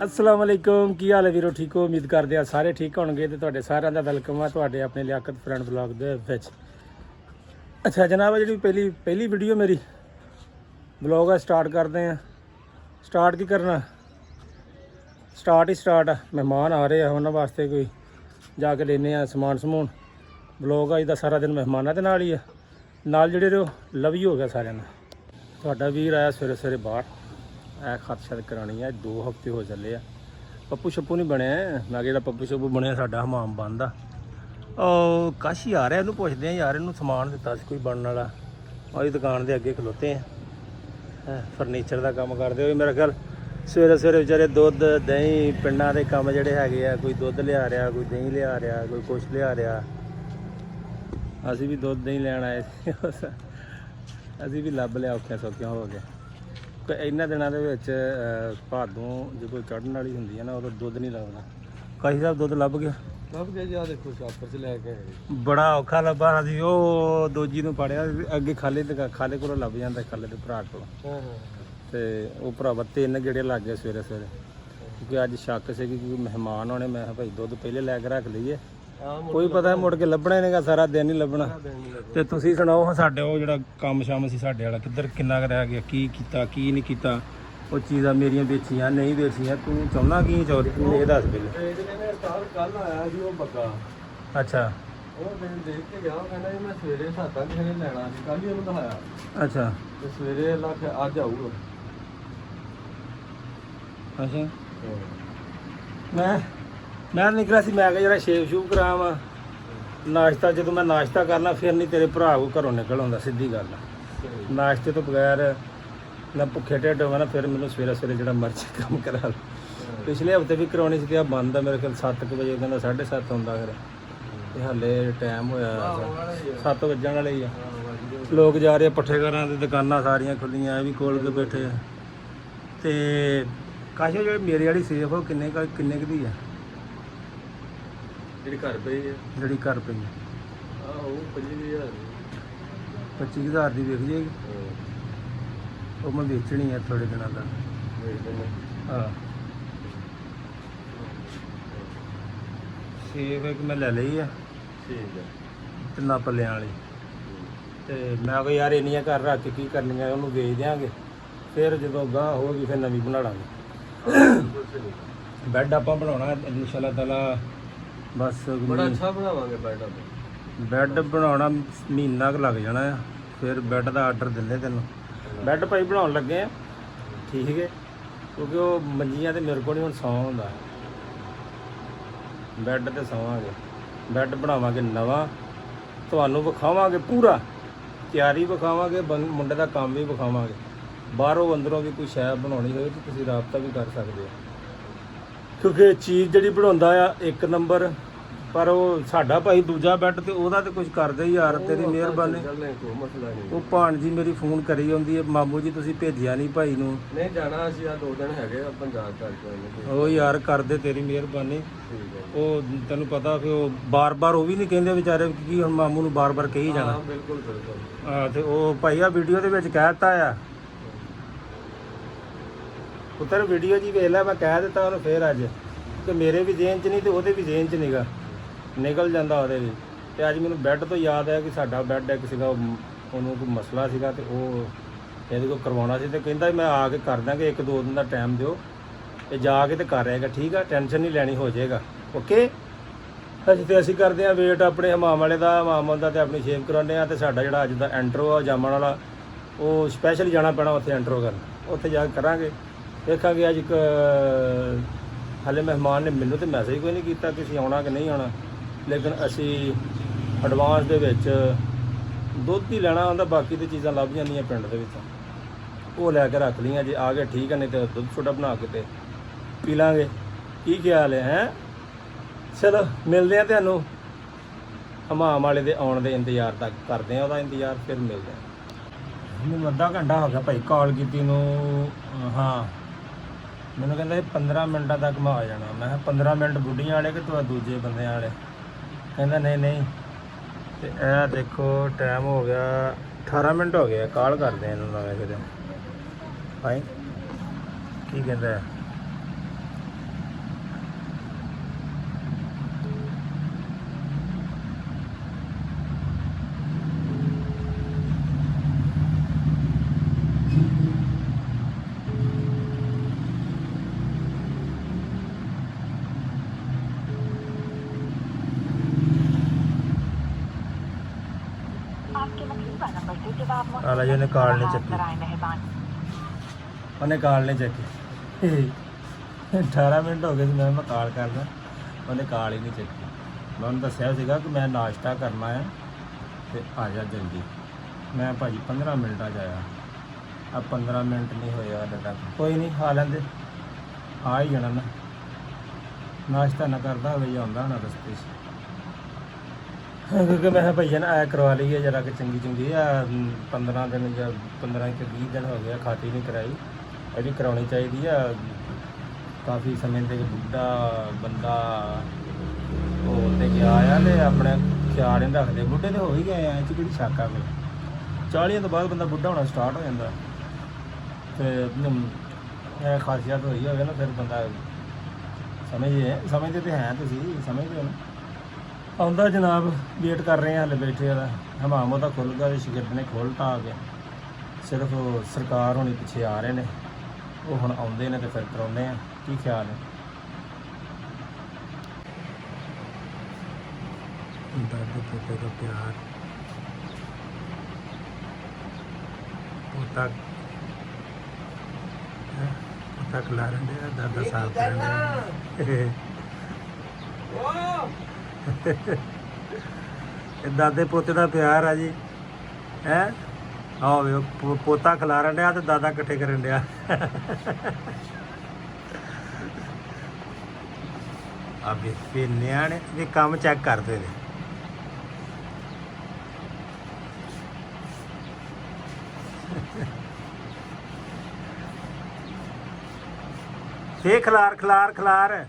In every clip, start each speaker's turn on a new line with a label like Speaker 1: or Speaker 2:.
Speaker 1: अस्सलाम वालेकुम की हाल है वीरो ठीक हो उम्मीद करते हैं सारे ठीक होंगे तो तुहाडे सारिਆਂ ਦਾ ਵੈਲਕਮ ਆ ਤੁਹਾਡੇ ਆਪਣੇ ਲਿਆਕਤ ਫਰੈਂਡ ਵਲੌਗ ਦੇ ਵਿੱਚ। ਅੱਛਾ ਜਨਾਬ ਜਿਹੜੀ ਪਹਿਲੀ ਵੀਡੀਓ ਮੇਰੀ ਵਲੌਗ ਆ ਸਟਾਰਟ ਕਰਦੇ ਆ। ਸਟਾਰਟ ਕੀ ਕਰਨਾ ਸਟਾਰਟ ਹੀ ਸਟਾਰਟ ਆ। ਮਹਿਮਾਨ ਆ ਰਹੇ ਆ ਉਹਨਾਂ ਵਾਸਤੇ ਕੋਈ ਜਾ ਕੇ ਲੈਨੇ ਆ ਸਮਾਨ ਸਮੂਨ। ਵਲੌਗ ਅੱਜ ਦਾ ਸਾਰਾ ਦਿਨ ਮਹਿਮਾਨਾਂ ਦੇ ਨਾਲ ਹੀ ਆ ਨਾਲ ਜਿਹੜੇ ਉਹ ਲਵ ਯੂ ਹੋ ਗਿਆ ਸਾਰਿਆਂ ਦਾ। ਤੁਹਾਡਾ ਵੀਰ ਆਇਆ ਸਵੇਰੇ ਸਵੇਰੇ ਬਾਹਰ ਇਹ ਖਰਚਾ ਕਰਾਉਣੀ ਹੈ 2 ਹਫ਼ਤੇ ਹੋ ਚੱਲੇ ਆ। ਪੱਪੂ ਛੱਪੂ ਨਹੀਂ ਬਣਿਆ ਮੈਂ ਜਿਹੜਾ ਪੱਪੂ ਛੱਪੂ ਬਣਿਆ ਸਾਡਾ ਹਮਾਮ ਬਣਦਾ ਉਹ ਕਾਸ਼ੀ ਆ ਰਿਹਾ ਇਹਨੂੰ ਪੁੱਛਦੇ ਆ ਯਾਰ ਇਹਨੂੰ ਸਮਾਨ ਦਿੱਤਾ ਸੀ ਕੋਈ ਬਣਨ ਵਾਲਾ ਉਹਦੀ ਦੁਕਾਨ ਦੇ ਅੱਗੇ ਖਲੋਤੇ ਆ ਫਰਨੀਚਰ ਦਾ ਕੰਮ ਕਰਦੇ ਹੋਏ ਮੇਰਾ ਖਿਆਲ ਸਵੇਰੇ ਸਵੇਰੇ ਵਿਚਾਰੇ ਦੁੱਧ ਦਹੀਂ ਪਿੰਡਾਂ ਦੇ ਕੰਮ ਜਿਹੜੇ ਹੈਗੇ ਆ ਕੋਈ ਦੁੱਧ ਲਿਆ ਰਿਹਾ ਕੋਈ ਦਹੀਂ ਲਿਆ ਰਿਹਾ ਕੋਈ ਕੁਛ ਲਿਆ ਰਿਹਾ। ਅਸੀਂ ਵੀ ਦੁੱਧ ਦਹੀਂ ਲੈਣ ਆਏ ਸੀ ਅਸੀਂ ਵੀ ਲੱਭ ਲਿਆ ਔਖਿਆਂ ਸੌਖਿਆਂ ਹੋ ਗਏ। ਇਹਨਾਂ ਦਿਨਾਂ ਦੇ ਵਿੱਚ ਭਾਦੋਂ ਜਦੋਂ ਚੜ੍ਹਨ ਵਾਲੀ ਹੁੰਦੀ ਹੈ ਨਾ ਉਦੋਂ ਦੁੱਧ ਨਹੀਂ ਲੱਭਦਾ। ਕਾਸ਼ੀ ਸਾਹਿਬ ਦੁੱਧ ਲੱਭ ਗਿਆ
Speaker 2: ਜੀ ਆ ਦੇਖੋ ਸ਼ਾਪਰ 'ਚ ਲੈ ਕੇ
Speaker 1: ਬੜਾ ਔਖਾ ਲੱਭਾ ਸੀ। ਉਹ ਦੋਜੀ ਨੂੰ ਪੜਿਆ ਅੱਗੇ ਖਾਲੇ ਕੋਲੋਂ ਲੱਭ ਜਾਂਦਾ ਖਾਲੇ ਦੇ ਭਰਾ ਕੋਲੋਂ ਤੇ ਉਹ ਭਰਾਵਾ 3 ਗੇੜੇ ਲੱਗ ਗਏ ਸਵੇਰੇ ਸਵੇਰੇ ਕਿਉਂਕਿ ਅੱਜ ਸ਼ੱਕ ਸੀ ਕਿ ਕੋਈ ਮਹਿਮਾਨ ਆਉਣੇ। ਮੈਂ ਕਿਹਾ ਭਾਈ ਦੁੱਧ ਪਹਿਲੇ ਲੈ ਕੇ ਰੱਖ ਲਈਏ ਕੋਈ ਪਤਾ ਮੁੜ ਕੇ ਲੱਭਣਾ ਹੀ ਨਹੀਂਗਾ ਸਾਰਾ ਦਿਨ ਹੀ ਲੱਭਣਾ। ਤੇ ਤੁਸੀਂ ਸੁਣਾਓ ਸਾਡੇ ਉਹ ਜਿਹੜਾ ਕੰਮ ਸ਼ਾਮ ਸੀ ਸਾਡੇ ਵਾਲਾ ਕਿੱਧਰ ਕਿੰਨਾ ਕੁ ਰਹਿ ਗਿਆ ਕੀ ਕੀਤਾ ਕੀ ਨਹੀਂ ਕੀਤਾ ਉਹ ਚੀਜ਼ਾਂ ਮੇਰੀਆਂ ਵੇਚੀਆਂ ਨਹੀਂ ਵੇਚੀਆਂ ਤੂੰ ਚਾਹੁੰਦਾ ਕੀ ਚੌਧਰੀ ਤੂੰ ਇਹ ਦੱਸ ਪਹਿਲੇ।
Speaker 2: ਕੱਲ ਆਇਆ ਸੀ ਉਹ ਬੱਗਾ
Speaker 1: ਅੱਛਾ
Speaker 2: ਉਹ ਮੈਨੂੰ ਦੇਖ ਕੇ ਗਿਆ ਕਹਿੰਦਾ ਜੀ ਮੈਂ ਸਵੇਰੇ 7 ਵਜੇ ਲੈਣਾ ਸੀ ਕੱਲ ਹੀ ਉਹਨੂੰ ਦਿਖਾਇਆ
Speaker 1: ਅੱਛਾ
Speaker 2: ਤੇ ਸਵੇਰੇ ਲੱਖ ਅੱਜ ਆਊਗਾ।
Speaker 1: ਅੱਛਾ ਮੈਂ ਨਿਕਲਿਆ ਸੀ ਮੈਂ ਕਿਹਾ ਜਰਾ ਸ਼ੇਵ ਸ਼ੂਵ ਕਰਾਵਾਂ ਨਾਸ਼ਤਾ ਜਦੋਂ ਮੈਂ ਨਾਸ਼ਤਾ ਕਰਨਾ ਫਿਰ ਨਹੀਂ ਤੇਰੇ ਭਰਾ ਕੋ ਘਰੋਂ ਨਿਕਲ ਆਉਂਦਾ ਸਿੱਧੀ ਗੱਲ ਆ। ਨਾਸ਼ਤੇ ਤੋਂ ਬਗੈਰ ਨਾ ਭੁੱਖੇ ਢਿੱਡ ਹੋਵੇ ਨਾ ਫਿਰ ਮੈਨੂੰ ਸਵੇਰੇ ਸਵੇਰੇ ਜਿਹੜਾ ਮਰਜ਼ੀ ਕੰਮ ਕਰਾ ਲਓ। ਪਿਛਲੇ ਹਫਤੇ ਵੀ ਕਰਾਉਣੀ ਸੀ ਤੇ ਆ ਬੰਦ ਆ ਮੇਰੇ ਖਿਆਲ 7 ਵਜੇ ਕਹਿੰਦਾ 7:30 ਹੁੰਦਾ ਫਿਰ ਇਹ ਹਾਲੇ ਟਾਈਮ ਹੋਇਆ 7 ਵੱਜਣ ਵਾਲੇ ਹੀ ਆ। ਲੋਕ ਜਾ ਰਹੇ ਪੱਠੇ ਘਰਾਂ ਦੀ ਦੁਕਾਨਾਂ ਸਾਰੀਆਂ ਖੁੱਲੀਆਂ ਇਹ ਵੀ ਕੋਲ ਕੇ ਬੈਠੇ ਆ। ਤੇ ਕਾਸ਼ੀ ਜਿਹੜੀ ਮੇਰੇ ਵਾਲੀ ਸੇਫ ਉਹ ਕਿੰਨੇ ਕੁ ਦੀ ਆ
Speaker 2: ਜਿਹੜੀ ਘਰ ਪਈ ਹੈ
Speaker 1: ਜਿਹੜੀ ਘਰ ਪਈ
Speaker 2: ਉਹ 25,000
Speaker 1: 25,000 ਦੀ ਵਿਕ ਜਾਏਗੀ। ਉਹ ਮੈਂ ਵੇਚਣੀ ਆ ਥੋੜੇ ਦਿਨਾਂ ਦਾ ਹਾਂ ਸੇਬ ਇੱਕ ਮੈਂ ਲੈ ਲਈ ਆ
Speaker 2: ਠੀਕ ਹੈ
Speaker 1: 3 ਪੱਲਿਆਂ ਵਾਲੀ ਤੇ ਮੈਂ ਕਿਹਾ ਯਾਰ ਇੰਨੀਆਂ ਘਰ ਰੱਖ ਕੇ ਕੀ ਕਰਨੀਆਂ ਉਹਨੂੰ ਵੇਚ ਦਿਆਂਗੇ ਫਿਰ ਜਦੋਂ ਗਾਂ ਹੋਊਗੀ ਫਿਰ ਨਵੀਂ ਬਣਾ ਲਾਂਗੇ। ਬੈੱਡ ਆਪਾਂ ਬਣਾਉਣਾ ਇਨਸ਼ਾਅੱਲਾ ਤਾਲਾ ਬਸ
Speaker 2: ਬੜਾ ਅੱਛਾ ਬਣਾਵਾਂਗੇ
Speaker 1: ਬੈੱਡ ਬਣਾਉਣਾ ਮਹੀਨਾ ਕੁ ਲੱਗ ਜਾਣਾ ਆ ਫਿਰ ਬੈੱਡ ਦਾ ਆਰਡਰ ਦਿੰਦੇ ਤੈਨੂੰ। ਬੈੱਡ ਭਾਈ ਬਣਾਉਣ ਲੱਗੇ ਆ ਠੀਕ ਹੈ ਕਿਉਂਕਿ ਉਹ ਮੰਜੀਆਂ ਤੇ ਮੇਰੇ ਕੋਲ ਨਹੀਂ ਹੁਣ ਸੌਂ ਹੁੰਦਾ ਬੈੱਡ ਤੇ ਸੌਵਾਂਗੇ ਬੈੱਡ ਬਣਾਵਾਂਗੇ ਨਵਾਂ ਤੁਹਾਨੂੰ ਵਿਖਾਵਾਂਗੇ ਪੂਰਾ ਤਿਆਰੀ ਵਿਖਾਵਾਂਗੇ ਮੁੰਡੇ ਦਾ ਕੰਮ ਵੀ ਵਿਖਾਵਾਂਗੇ ਬਾਹਰੋਂ ਅੰਦਰੋਂ ਵੀ ਕੋਈ ਸ਼ੈ ਬਣਾਉਣੀ ਹੋਵੇ ਤਾਂ ਤੁਸੀਂ ਰਾਬਤਾ ਵੀ ਕਰ ਸਕਦੇ ਹੋ ਕਿਉਂਕਿ ਚੀਜ਼ ਜਿਹੜੀ ਬਣਾਉਂਦਾ ਆ 1 ਨੰਬਰ ਪਰ ਉਹ ਸਾਡਾ ਭਾਈ ਦੂਜਾ ਬੈੱਡ ਤੇ ਉਹਦਾ ਤੇ ਕੁਝ ਕਰਦੇ ਯਾਰ ਤੇਰੀ ਮਿਹਰਬਾਨੀ। ਉਹ ਭਾਣਜੀ ਮੇਰੀ ਫੋਨ ਕਰੀ ਜਾਂਦੀ ਹੈ ਮਾਮੂ ਜੀ ਤੁਸੀਂ ਭੇਜਿਆ ਨਹੀਂ ਭਾਈ ਨੂੰ।
Speaker 2: ਨਹੀਂ ਜਾਣਾ ਅਸੀਂ ਆ 2 ਦਿਨ ਹੈਗੇ ਆ ਪੰਜਾਬ ਕਰਕੇ
Speaker 1: ਉਹ ਯਾਰ ਕਰਦੇ ਤੇਰੀ ਮਿਹਰਬਾਨੀ। ਉਹ ਤੈਨੂੰ ਪਤਾ ਕਿ ਉਹ ਬਾਰ-ਬਾਰ ਉਹ ਵੀ ਨਹੀਂ ਕਹਿੰਦੇ ਵਿਚਾਰੇ ਕੀ ਹੁਣ ਮਾਮੂ ਨੂੰ ਬਾਰ-ਬਾਰ ਕਹੀ ਜਾਣਾ।
Speaker 2: ਬਿਲਕੁਲ ਬਿਲਕੁਲ
Speaker 1: ਹਾਂ ਤੇ ਉਹ ਭਾਈ ਆ ਵੀਡੀਓ ਦੇ ਵਿੱਚ ਕਹਿ ਦਿੱਤਾ ਆ ਪੁੱਤਰ ਵੀਡੀਓ ਜੀ ਵੇਖ ਲੈ ਮੈਂ ਕਹਿ ਦਿੱਤਾ ਉਹਨੂੰ ਫੇਰ ਅੱਜ ਕਿ ਮੇਰੇ ਵੀ ਜ਼ੇਨ 'ਚ ਨਹੀਂ ਤੇ ਉਹਦੇ ਵੀ ਜ਼ੇਨ 'ਚ ਨੀਗਾ ਨਿਕਲ ਜਾਂਦਾ ਉਹਦੇ ਵੀ। ਤੇ ਅੱਜ ਮੈਨੂੰ ਬੈੱਡ ਤੋਂ ਯਾਦ ਆਇਆ ਕਿ ਸਾਡਾ ਬੈੱਡ ਇੱਕ ਸੀਗਾ ਉਹਨੂੰ ਕੋਈ ਮਸਲਾ ਸੀਗਾ ਤੇ ਉਹ ਇਹਦੇ ਕੋਲ ਕਰਵਾਉਣਾ ਸੀ ਤੇ ਕਹਿੰਦਾ ਮੈਂ ਆ ਕੇ ਕਰ ਦਾਂਗੇ 1-2 ਦਿਨ ਦਾ ਟਾਈਮ ਦਿਓ ਤੇ ਜਾ ਕੇ ਤੇ ਕਰ ਆਏਗਾ ਠੀਕ ਆ ਟੈਨਸ਼ਨ ਨਹੀਂ ਲੈਣੀ ਹੋ ਜਾਏਗਾ ਓਕੇ। ਅਸੀਂ ਕਰਦੇ ਹਾਂ ਵੇਟ ਆਪਣੇ ਹਮਾਮ ਵਾਲੇ ਦਾ ਹਮਾਮ ਦਾ ਤੇ ਆਪਣੀ ਸ਼ੇਵ ਕਰਾਉਂਦੇ ਆ ਤੇ ਸਾਡਾ ਜਿਹੜਾ ਅੱਜ ਦਾ ਐਂਟਰੋ ਆ ਜਾਮਣ ਵਾਲਾ ਉਹ ਸਪੈਸ਼ਲ ਜਾਣਾ ਪੈਣਾ ਉੱਥੇ ਐਂਟਰੋ ਕਰਨ ਉੱਥੇ ਜਾ ਕੇ ਕਰਾਂਗੇ ਦੇਖਾਂਗੇ। ਅੱਜ ਇੱਕ ਹਾਲੇ ਮਹਿਮਾਨ ਨੇ ਮੈਨੂੰ ਤੇ ਮੈਸੇਜ ਕੋਈ ਨਹੀਂ ਕੀਤਾ ਕਿ ਅਸੀਂ ਆਉਣਾ ਕਿ ਨਹੀਂ ਆਉਣਾ ਲੇਕਿਨ ਅਸੀਂ ਐਡਵਾਂਸ ਦੇ ਵਿੱਚ ਦੁੱਧ ਹੀ ਲੈਣਾ ਹੁੰਦਾ ਬਾਕੀ ਤੇ ਚੀਜ਼ਾਂ ਲੱਭ ਜਾਂਦੀਆਂ ਪਿੰਡ ਦੇ ਵਿੱਚ ਉਹ ਲੈ ਕੇ ਰੱਖ ਲਈਆਂ ਜੇ ਆ ਗਏ ਠੀਕ ਹੈ ਨਹੀਂ ਤੇ ਦੁੱਧ ਛੋਟਾ ਬਣਾ ਕੇ ਤੇ ਪੀ ਲਾਂਗੇ। ਕੀ ਖਿਆਲ ਹੈ ਚਲੋ ਮਿਲਦੇ ਆ ਤੁਹਾਨੂੰ ਹਮਾਮ ਵਾਲੇ ਦੇ ਆਉਣ ਦੇ ਇੰਤਜ਼ਾਰ ਤੱਕ ਕਰਦੇ ਆ ਉਹਦਾ ਇੰਤਜ਼ਾਰ ਫਿਰ ਮਿਲਦੇ ਆ। ਮੈਨੂੰ ਅੱਧਾ ਘੰਟਾ ਹੋ ਗਿਆ ਭਾਈ ਕਾਲ ਕੀਤੀ ਨੂੰ ਹਾਂ ਮੈਨੂੰ ਕਹਿੰਦਾ 15 ਮਿੰਟਾਂ ਤੱਕ ਮੈਂ ਆ ਜਾਣਾ। ਮੈਂ ਕਿਹਾ 15 ਮਿੰਟ ਬੁੱਢੀਆਂ ਵਾਲੇ ਕਿ ਤੂੰ ਦੂਜੇ ਬੰਦਿਆਂ ਵਾਲੇ ਕਹਿੰਦਾ ਨਹੀਂ ਤੇ ਇਹ ਦੇਖੋ ਟਾਈਮ ਹੋ ਗਿਆ 18 ਮਿੰਟ ਹੋ ਗਏ ਕਾਲ ਕਰਦੇ ਇਹਨੂੰ ਨਵੇਂ ਕਿਤੇ ਭਾਈ ਕੀ ਕਹਿੰਦਾ ਆਲਾ ਜੀ ਉਹਨੇ ਕਾਲ ਨਹੀਂ ਚੱਕੀ, ਉਹਨੇ ਕਾਲ ਨਹੀਂ ਚੱਕੀ। 18 ਮਿੰਟ ਹੋ ਗਏ ਸੀ ਮੈਂ ਕਾਲ ਕਰਦਾ, ਉਹਨੇ ਕਾਲ ਹੀ ਨਹੀਂ ਚੱਕੀ। ਮੈਂ ਉਹਨੂੰ ਦੱਸਿਆ ਸੀਗਾ ਕਿ ਮੈਂ ਨਾਸ਼ਤਾ ਕਰਨਾ ਆ ਤੇ ਆ ਜਾ ਜਲਦੀ। ਮੈਂ ਭਾਜੀ 15 ਮਿੰਟਾਂ 'ਚ ਆਇਆ, ਆ 15 ਮਿੰਟ ਨਹੀਂ ਹੋਏ ਹਾਲੇ ਤੱਕ। ਕੋਈ ਨਹੀਂ, ਆ ਲੈਂਦੇ, ਆ ਹੀ ਜਾਣਾ ਨਾ। ਨਾਸ਼ਤਾ ਨਾ ਕਰਦਾ ਹੋਵੇ ਜਾਂ ਆਉਂਦਾ ਹੋਣਾ ਰਸਤੇ 'ਚ, ਕਿਉਂਕਿ ਮੈਂ ਕਿਹਾ ਭਈਆ ਨਾ ਆਇਆ ਕਰਵਾ ਲਈਏ ਜਰਾ ਕਿ ਚੰਗੀ ਆ। 15 ਦਿਨ ਜਾਂ 15 ਕਿ 20 ਦਿਨ ਹੋ ਗਿਆ ਖਾਤੀ ਨਹੀਂ ਕਰਾਈ, ਇਹਦੀ ਕਰਾਉਣੀ ਚਾਹੀਦੀ ਆ। ਕਾਫੀ ਸਮੇਂ ਤੇ ਬੁੱਢਾ ਬੰਦਾ ਉਹ ਤੇ ਗਿਆ ਆ ਤੇ ਆਪਣੇ ਖਿਆਲ ਨਹੀਂ ਰੱਖਦੇ। ਬੁੱਢੇ ਤੇ ਹੋ ਹੀ ਗਏ ਆ, ਇਹ 'ਚ ਕਿਹੜੀ ਸ਼ੱਕ ਆ ਕੋਈ। 40 ਤੋਂ ਬਾਅਦ ਬੰਦਾ ਬੁੱਢਾ ਹੋਣਾ ਸਟਾਰਟ ਹੋ ਜਾਂਦਾ ਤੇ ਇਹ ਖਾਸੀਅਤ ਹੋਈ ਹੋਵੇ ਨਾ, ਫਿਰ ਬੰਦਾ ਸਮਝਦੇ ਤੇ ਹੈ, ਤੁਸੀਂ ਸਮਝਦੇ ਹੋ ਨਾ। ਆਉਂਦਾ ਜਨਾਬ, ਵੇਟ ਕਰ ਰਹੇ ਹਾਂ, ਹਲੇ ਬੈਠੇ ਆ। ਹਮਾਮ ਉਹਦਾ ਖੁੱਲ੍ਹ ਗਿਆ, ਸ਼ਿਕਰਤ ਨੇ ਖੋਲ੍ਹਤਾ ਆ ਗਿਆ। ਸਿਰਫ ਸਰਕਾਰ ਹੋਣੀ ਪਿੱਛੇ ਆ ਰਹੇ ਨੇ, ਉਹ ਹੁਣ ਆਉਂਦੇ ਨੇ ਤੇ ਫਿਰ ਕਰਾਉਂਦੇ ਆ। ਕੀ ਖਿਆਲ ਹੈ? ਦਾਦੇ ਪੋਤੇ ਦਾ ਪਿਆਰ, ਪੋਤਾ ਖਿਲਾ ਰਿਹਾ, ਦਾਦਾ ਸਾਫ ਕਰਨ ਡਿਆ। ਇਹ ਦਾਦੇ ਪੋਤੇ ਦਾ ਪਿਆਰ ਆ ਜੀ, ਹੈ। ਆਹ ਪੋਤਾ ਖਿਲਾਰਨ ਡਿਆ ਤੇ ਦਾਦਾ ਇਕੱਠੇ ਕਰਨ ਡਿਆ। ਆ ਵੀ ਨਿਆਣੇ ਵੀ ਕੰਮ ਚੈੱਕ ਕਰਦੇ ਨੇ। ਫੇ ਖਿਲਾਰ ਖਿਲਾਰ ਖਿਲਾਰ,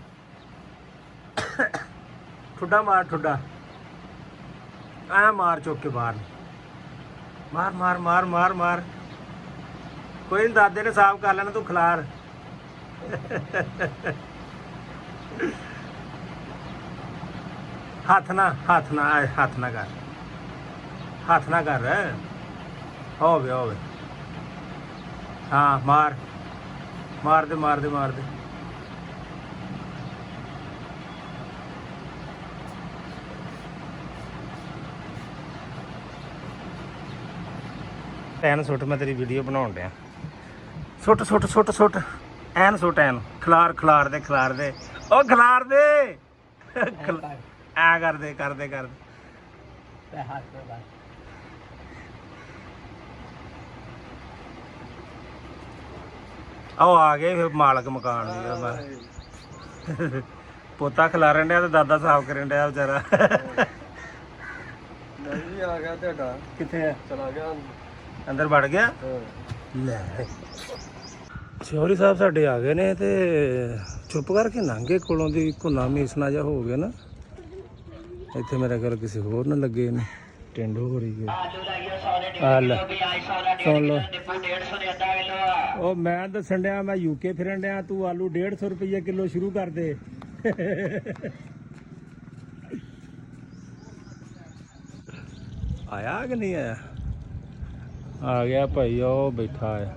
Speaker 1: ਠੁੱਡਾ ਮਾਰ, ਠੁੱਡਾ ਐ ਮਾਰ, ਚੁੱਕ ਕੇ ਬਾਹਰ ਮਾਰ ਮਾਰ ਮਾਰ ਮਾਰ ਮਾਰ। ਕੋਈ ਨਹੀਂ, ਦਾਦੇ ਨੇ ਸਾਫ਼ ਕਰ ਲੈਣਾ, ਤੂੰ ਖਿਲਾਰ। ਹੱਥ ਨਾ ਹੱਥ ਨਾ ਹੱਥ ਨਾ ਕਰ, ਹੱਥ ਨਾ ਕਰ। ਹੋਵੇ ਹੋਵੇ, ਹਾਂ ਮਾਰ ਮਾਰ ਦੇ ਮਾਰ ਦੇ ਮਾਰ ਦੇ। ਐਨ ਸੁੱਟ, ਮੈਂ ਤੇਰੀ ਵੀਡੀਓ ਬਣਾਉਣ ਡਿਆ। ਸੁੱਟ ਸੁੱਟ ਸੁੱਟ ਸੁੱਟ, ਐਨ ਸੁੱਟ, ਐਨ ਖਿਲਾਰ ਖਿਲਾਰ ਦੇ ਖਿਲਾਰ ਦੇ, ਉਹ ਖਿਲਾਰ ਦੇ। ਐ ਕਰਦੇ ਕਰਦੇ ਕਰਦੇ ਉਹ ਆ ਗਏ ਫਿਰ ਮਾਲਕ ਮਕਾਨ ਦੀ। ਪੋਤਾ ਖਿਲਾਰਨ ਡਿਆ ਤੇ ਦਾਦਾ ਸਾਫ਼ ਕਰਨ ਡਿਆ ਵਿਚਾਰਾ।
Speaker 2: ਨਹੀਂ ਆ ਗਿਆ ਤੁਹਾਡਾ,
Speaker 1: ਕਿੱਥੇ ਆ?
Speaker 2: ਚਲਾ ਗਿਆ
Speaker 1: ਅੰਦਰ ਵੜ ਗਿਆ। ਲੈ ਚੌਧਰੀ ਸਾਹਿਬ ਸਾਡੇ ਆ ਗਏ ਨੇ ਤੇ ਚੁੱਪ ਕਰਕੇ ਲੰਘੇ ਕੋਲੋਂ ਦੀ। ਘੁੰਨਾ ਮੀਸਣਾ ਜਿਹਾ ਹੋ ਗਿਆ ਨਾ ਇੱਥੇ, ਮੇਰਾ ਗੱਲ ਕਿਸੇ ਹੋਰ ਨਾ ਲੱਗੇ ਨੇ। ਟਿੰਡ ਹੋ ਰਹੀ ਹੈ। ਸੁਣ ਲਓ, ਉਹ ਮੈਂ ਦੱਸਣ ਡਿਆ ਮੈਂ ਯੂਕੇ ਫਿਰਨ ਡਿਆ, ਤੂੰ ਆਲੂ 150 ਰੁਪਏ ਕਿਲੋ ਸ਼ੁਰੂ ਕਰ ਦੇ। ਆਇਆ ਕਿ ਨਹੀਂ ਆਇਆ? ਆ ਗਿਆ ਭਾਈ, ਉਹ ਬੈਠਾ ਹੈ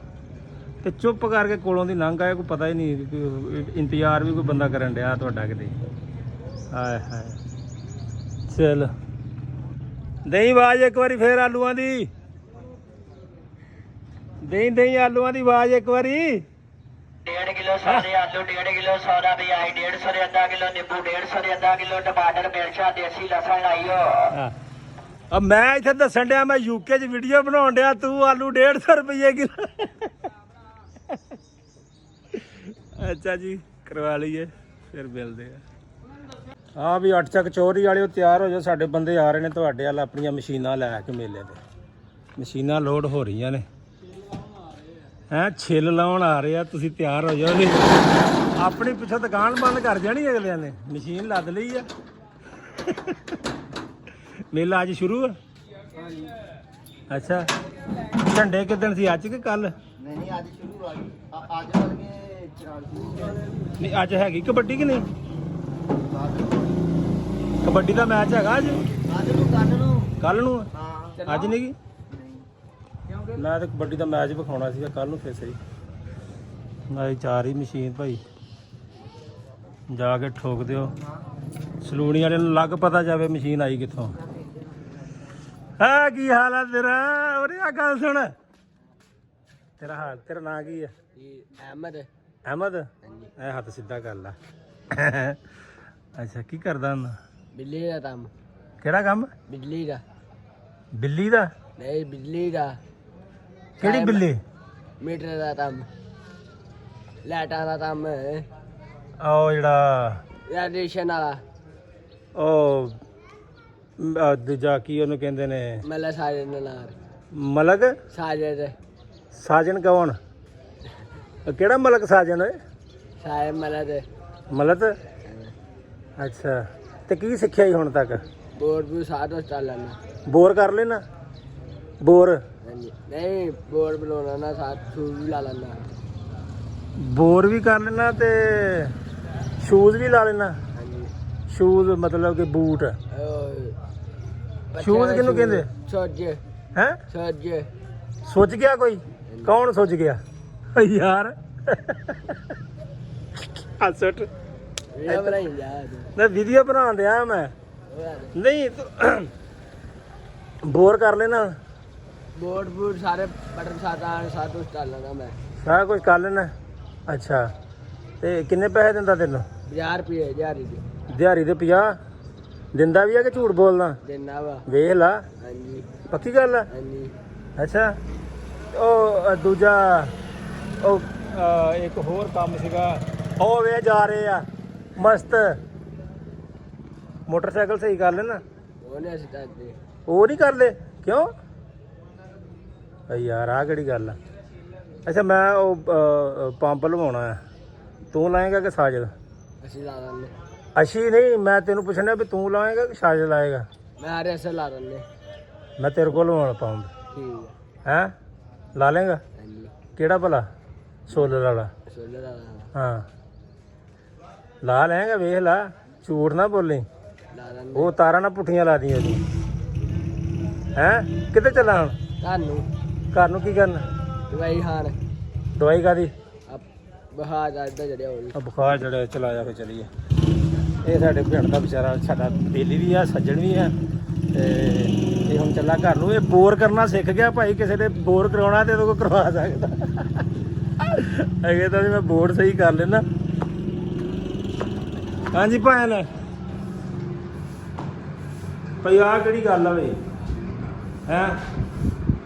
Speaker 1: ਤੇ ਚੁੱਪ ਕਰਕੇ ਕੋਲੋਂ ਦੀ ਲੰਘ ਆਇਆ। ਕੋਈ ਪਤਾ ਹੀ ਨਹੀਂ, ਇੰਤਜ਼ਾਰ ਵੀ ਕੋਈ ਬੰਦਾ ਕਰਨ ਡਿਆ ਤੁਹਾਡਾ ਕਿਤੇ। ਹਾਏ ਹਾਏ, ਚੱਲ ਦਹੀਂ ਆਵਾਜ਼ ਇੱਕ ਵਾਰੀ ਫੇਰ ਆਲੂਆਂ ਦੀ, ਦਹੀਂ ਦਹੀਂ ਆਲੂਆਂ ਦੀ ਆਵਾਜ਼ ਇੱਕ ਵਾਰੀ।
Speaker 3: 1.5 किलो सारे आलू, 1.5 किलो सौदा भी आई, 150 ਦੇ ਅੱਧਾ ਕਿਲੋ ਨਿੰਬੂ, 150 ਦੇ ਅੱਧਾ ਕਿਲੋ ਟਮਾਟਰ, ਮਿਰਚਾਂ, ਦੇਸੀ ਲਸਣ ਲਾਈਓ।
Speaker 1: ਆ ਮੈਂ ਇੱਥੇ ਦੱਸਣ ਡਿਆ ਮੈਂ ਯੂਕੇ 'ਚ ਵੀਡੀਓ ਬਣਾਉਣ ਡਿਆ, ਤੂੰ ਆਲੂ 150 ਰੁਪਏ ਕਿਲੋ। ਅੱਛਾ ਜੀ, ਕਰਵਾ ਲਈਏ ਫਿਰ ਮਿਲਦੇ ਆ। ਹਾਂ ਵੀ 8 ਚੱਕ ਚੋਰੀ ਵਾਲਿਓ ਤਿਆਰ ਹੋ ਜਾਓ, ਸਾਡੇ ਬੰਦੇ ਆ ਰਹੇ ਨੇ ਤੁਹਾਡੇ ਵੱਲ ਆਪਣੀਆਂ ਮਸ਼ੀਨਾਂ ਲੈ ਕੇ ਮੇਲੇ ਤੇ। ਮਸ਼ੀਨਾਂ ਲੋਡ ਹੋ ਰਹੀਆਂ ਨੇ, ਹੈਂ ਛਿੱਲ ਲਾਉਣ ਆ ਰਹੇ ਆ, ਤੁਸੀਂ ਤਿਆਰ ਹੋ ਜਾਓ। ਨਹੀਂ ਆਪਣੀ ਪਿੱਛੋਂ ਦੁਕਾਨ ਬੰਦ ਕਰ ਜਾਣੀ ਅਗਲਿਆਂ ਨੇ, ਮਸ਼ੀਨ ਲੱਦ ਲਈ ਆ। ਮੇਲਾ ਅੱਜ ਸ਼ੁਰੂ ਆ? ਅੱਛਾ, ਝੰਡੇ ਕਿੱਦਣ ਸੀ, ਅੱਜ ਕਿ ਕੱਲ?
Speaker 2: ਨਹੀਂ ਅੱਜ ਸ਼ੁਰੂ ਆ ਗਈ, ਅੱਜ ਕਰਕੇ
Speaker 1: ਨਹੀਂ ਅੱਜ ਹੈਗੀ ਕਬੱਡੀ ਕਿ ਨਹੀਂ? ਕਬੱਡੀ ਦਾ ਮੈਚ ਹੈਗਾ ਅੱਜ? ਕੱਲ ਨੂੰ? ਅੱਜ ਨਹੀਂ ਗੀ? ਮੈਂ ਤਾਂ ਕਬੱਡੀ ਦਾ ਮੈਚ ਵਿਖਾਉਣਾ ਸੀਗਾ ਕੱਲ ਨੂੰ, ਫਿਰ ਸਹੀ। ਮੈਂ ਚਾਰ ਹੀ ਮਸ਼ੀਨ ਭਾਈ, ਜਾ ਕੇ ਠੋਕ ਦਿਓ। ਸਲੂਣੀ ਵਾਲੇ ਨੂੰ ਲੱਗ ਪਤਾ ਜਾਵੇ ਮਸ਼ੀਨ ਆਈ ਕਿੱਥੋਂ। ਹਾਂ ਕੀ ਹਾਲ ਆ ਤੇਰਾ? ਉਰੇ ਆ ਗੱਲ ਸੁਣ, ਤੇਰਾ ਹਾਲ, ਤੇਰਾ ਨਾਂ ਕੀ ਆ?
Speaker 2: ਅਹਿਮਦ।
Speaker 1: ਅਹਿਮਦ? ਐ ਹੱਥ ਸਿੱਧਾ ਕਰ ਲਾ। ਅੱਛਾ ਕੀ ਕਰਦਾ ਹੁੰਦਾ?
Speaker 2: ਬਿੱਲੀ ਦਾ ਕੰਮ।
Speaker 1: ਕਿਹੜਾ ਕੰਮ?
Speaker 2: ਬਿਜਲੀ ਦਾ।
Speaker 1: ਬਿੱਲੀ ਦਾ?
Speaker 2: ਨਹੀਂ, ਬਿਜਲੀ ਦਾ।
Speaker 1: ਕਿਹੜੀ ਬਿੱਲੀ?
Speaker 2: ਮੀਟਰ ਦਾ ਕੰਮ, ਲਾਈਟਾਂ ਦਾ ਕੰਮ,
Speaker 1: ਉਹ ਜਿਹੜਾ
Speaker 2: ਰੇਡੀਏਸ਼ਨ ਵਾਲਾ।
Speaker 1: ਉਹ ਦੂਜਾ ਕੀ ਉਹਨੂੰ ਕਹਿੰਦੇ ਨੇ?
Speaker 2: ਮਤਲਬ ਸਾਜਨ ਨਾਲ।
Speaker 1: ਮਲਕ?
Speaker 2: ਸਾਜਨ।
Speaker 1: ਸਾਜਨ ਕੌਣ? ਕਿਹੜਾ ਮਲਕ ਸਾਜਨ ਓਏ?
Speaker 2: ਸਾਜਨ ਮਲਦ।
Speaker 1: ਮਲਤ? ਅੱਛਾ ਤੇ ਕੀ ਸਿੱਖਿਆ ਜੀ ਹੁਣ ਤੱਕ?
Speaker 2: ਬੋਰਡ ਵੀ ਸਾਥ ਚੱਲਣਾ।
Speaker 1: ਬੋਰ ਕਰ ਲੈਣਾ? ਬੋਰ?
Speaker 2: ਨਹੀਂ, ਬੋਰਡ ਬਣਾਉਣਾ ਨਾ, ਸਾਥ ਸ਼ੂਜ਼ ਵੀ ਲਾ ਲੈਣਾ।
Speaker 1: ਬੋਰ ਵੀ ਕਰ ਲੈਣਾ ਤੇ ਸ਼ੂਜ਼ ਵੀ ਲਾ ਲੈਣਾ?
Speaker 2: ਹਾਂਜੀ।
Speaker 1: ਸ਼ੂਜ਼ ਮਤਲਬ ਕਿ ਬੂਟ? ਸ਼ੂਜ਼ ਕਿਹਨੂੰ ਕਹਿੰਦੇ?
Speaker 2: ਸੋਜ।
Speaker 1: ਹੈ
Speaker 2: ਸੋਜ।
Speaker 1: ਸੋਚ ਗਿਆ ਕੋਈ? ਕੌਣ ਸੋਚ ਗਿਆ ਯਾਰ? ਹੱਸਟ
Speaker 2: ਇਹ ਬਣਾਈ ਜਾ।
Speaker 1: ਮੈਂ ਵੀਡੀਓ ਬਣਾਉਣ ਦਿਆ ਮੈਂ। ਨਹੀਂ ਬੋਰ ਕਰ ਲੈਣਾ?
Speaker 2: ਬੋਰਡ ਬੂਟ ਸਾਰੇ ਬਟਨ ਸਾਥ ਕੁਛ ਚੱਲ ਲੈਣਾ ਮੈਂ।
Speaker 1: ਸਾਰਾ ਕੁਝ ਕਰ ਲੈਣਾ? ਅੱਛਾ ਤੇ ਕਿੰਨੇ ਪੈਸੇ ਦਿੰਦਾ ਤੈਨੂੰ?
Speaker 2: 50 ਰੁਪਏ ਦਿਹਾੜੀ ਦੇ।
Speaker 1: ਦਿਹਾੜੀ ਦੇ 50 ਦਿੰਦਾ ਵੀ ਆ ਕਿ ਝੂਠ ਬੋਲਦਾ?
Speaker 2: ਦੇਣਾ ਵਾ।
Speaker 1: ਵੇਖ ਲਾ।
Speaker 2: ਹਾਂਜੀ।
Speaker 1: ਪੱਕੀ ਗੱਲ ਆ?
Speaker 2: ਹਾਂਜੀ।
Speaker 1: ਅੱਛਾ ਉਹ ਦੂਜਾ ਉਹ ਇੱਕ ਹੋਰ ਕੰਮ ਸੀਗਾ, ਉਹ ਵੇ ਜਾ ਰਹੇ ਆ ਮਸਤ ਮੋਟਰਸਾਈਕਲ ਸਹੀ ਕਰ ਲੈਣਾ?
Speaker 2: ਉਹਨੇ ਅਸੀਂ ਕਰਦੇ।
Speaker 1: ਉਹ ਨਹੀਂ ਕਰ ਲੈ ਕਿਉਂ? ਯਾਰ ਆਹ ਕਿਹੜੀ ਗੱਲ ਆ? ਅੱਛਾ ਮੈਂ ਉਹ ਪੰਪ ਲਵਾਉਣਾ ਆ, ਤੂੰ ਲਾਏਗਾ ਕਿ ਸਾਜਦ?
Speaker 2: ਅਸੀਂ ਲਾ ਦਿੰਦੇ।
Speaker 1: ਅਸੀਂ ਨਹੀਂ, ਮੈਂ ਤੈਨੂੰ ਪੁੱਛਣਾ ਵੀ ਤੂੰ ਲਾਏਗਾ ਕਿ ਸਾਜਦ ਲਾਏਗਾ?
Speaker 2: ਮੈਂ ਆਰੇ ਅਸਰ ਲਾ ਦਿੰਦੇ।
Speaker 1: ਮੈਂ ਤੇਰੇ ਕੋਲ ਲਵਾਉਣਾ ਪੰਪ।
Speaker 2: ਠੀਕ
Speaker 1: ਹੈਂ ਲਾ ਲੇਗਾ?
Speaker 2: ਹਾਂਜੀ।
Speaker 1: ਕਿਹੜਾ ਭਲਾ? ਸੋਲਰ ਵਾਲਾ?
Speaker 2: ਸੋਲਰ ਲਾ
Speaker 1: ਹਾਂ ਲਾ ਲੈਂਗਾ, ਵੇਖ ਲਾ, ਝੂਠ ਨਾ ਬੋਲੀ।
Speaker 2: ਦਿੰਦੇ।
Speaker 1: ਉਹ ਤਾਰਾਂ ਨਾ ਪੁੱਠੀਆਂ ਲਾ ਦੀਆਂ ਤੂੰ। ਹੈਂ ਕਿੱਥੇ ਚੱਲਾਂ ਹੁਣ?
Speaker 2: ਤੁਹਾਨੂੰ
Speaker 1: ਘਰ ਨੂੰ ਕੀ ਕਰਨਾ?
Speaker 2: ਦਵਾਈ ਖਾਣ।
Speaker 1: ਦਵਾਈ ਕਾਦੀ?
Speaker 2: ਬਹਾ ਜਾਂਦਾ ਜੜਿਆ ਹੋਈ।
Speaker 1: ਬੁਖਾਰ ਚੜਿਆ, ਚਲਾਇਆ ਫਿਰ ਚਲੀਏ। ਇਹ ਸਾਡੇ ਪਿੰਡ ਦਾ ਵਿਚਾਰਾ, ਸਾਡਾ ਬੇਲੀ ਵੀ ਆ, ਸੱਜਣ ਵੀ ਆ, ਤੇ ਇਹ ਹੁਣ ਚੱਲਾ ਘਰ ਨੂੰ। ਇਹ ਬੋਰ ਕਰਨਾ ਸਿੱਖ ਗਿਆ ਭਾਈ, ਕਿਸੇ ਨੇ ਬੋਰ ਕਰਾਉਣਾ ਤੇ ਇਹਦੇ ਕੋਲ ਕਰਵਾ ਸਕਦਾ। ਅਗੇ ਤਾਂ ਮੈਂ ਬੋਰ ਸਹੀ ਕਰ ਲੈਣਾ। ਹਾਂਜੀ ਭੈਣ ਭਈ ਆਹ ਕਿਹੜੀ ਗੱਲ ਆ ਬਈ? ਹੈਂ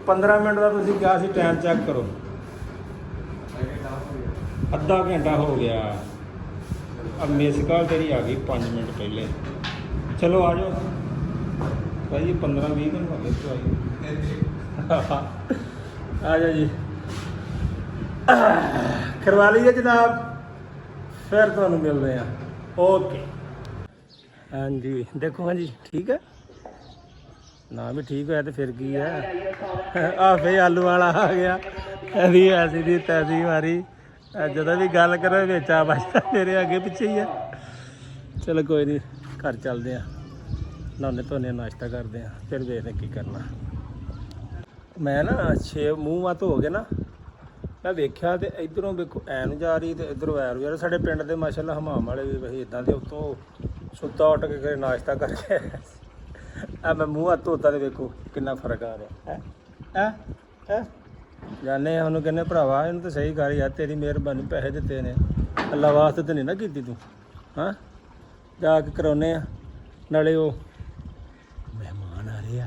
Speaker 1: 15 ਮਿੰਟ ਦਾ ਤੁਸੀਂ ਕਿਹਾ ਸੀ ਟਾਈਮ ਚੈੱਕ ਕਰੋ, ਅੱਧਾ ਘੰਟਾ ਹੋ ਗਿਆ। अब मिस कॉल तेरी आ गई 5 मिनट पहले। चलो आ जाओ भाई, 15-20 दिन हो गए तो आ जाओ जी। करवा लीजिए जनाब, फिर तो मिल रहे हैं। ओके हाँ जी, देखो हाँ जी ठीक है ना, भी ठीक है तो फिर की है। आपे आलू वाला आ गया, ऐसी ऐसी दी तैसी मारी, ਜਦੋਂ ਵੀ ਗੱਲ ਕਰੋ ਵਿੱਚ ਆ ਵੱਜਦਾ ਮੇਰੇ ਅੱਗੇ ਪਿੱਛੇ ਹੀ ਆ। ਚਲੋ ਕੋਈ ਨਹੀਂ, ਘਰ ਚੱਲਦੇ ਆ, ਨਹਾਉਂਦੇ ਧੋਨੇ, ਨਾਸ਼ਤਾ ਕਰਦੇ ਆ, ਫਿਰ ਦੇਖਦੇ ਕੀ ਕਰਨਾ। ਮੈਂ ਨਾ 6 ਮੂੰਹ ਮੱਤ ਹੋ ਗਏ ਨਾ, ਮੈਂ ਵੇਖਿਆ ਤੇ ਇਧਰੋਂ ਵੇਖੋ ਐ ਨੂੰ ਜਾ ਰਹੀ ਤੇ ਇਧਰੋਂ ਐ ਨੂੰ ਜਾ ਰਹੀ। ਸਾਡੇ ਪਿੰਡ ਦੇ ਮਾਸ਼ਾਅੱਲਾ ਹਮਾਮ ਵਾਲੇ ਵੀ ਵਹੀ ਇਦਾਂ ਦੇ, ਉੱਤੋਂ ਸੁੱਤਾ ਉੱਠ ਕੇ ਕਰੇ ਨਾਸ਼ਤਾ ਕਰਕੇ ਆ ਮੈਂ ਮੂੰਹ ਹੱਥ ਧੋਤਾ ਤੇ ਵੇਖੋ ਕਿੰਨਾ ਫਰਕ ਆ ਰਿਹਾ ਹੈ। ਹੈ ਜਾਨੇ ਉਹਨੂੰ ਕਹਿੰਦੇ ਭਰਾਵਾ ਇਹਨੂੰ ਤਾਂ ਸਹੀ ਕਰ ਯਾਰ, ਤੇਰੀ ਮਿਹਰਬਾਨੀ, ਪੈਸੇ ਦਿੱਤੇ ਨੇ, ਅੱਲਾ ਵਾਸਤੇ ਤਾਂ ਨਹੀਂ ਨਾ ਕੀਤੀ ਤੂੰ। ਹਾਂ ਜਾ ਕੇ ਕਰਾਉਨੇ ਆ, ਨਾਲੇ ਉਹ ਮਹਿਮਾਨ ਆ ਰਹੇ ਆ।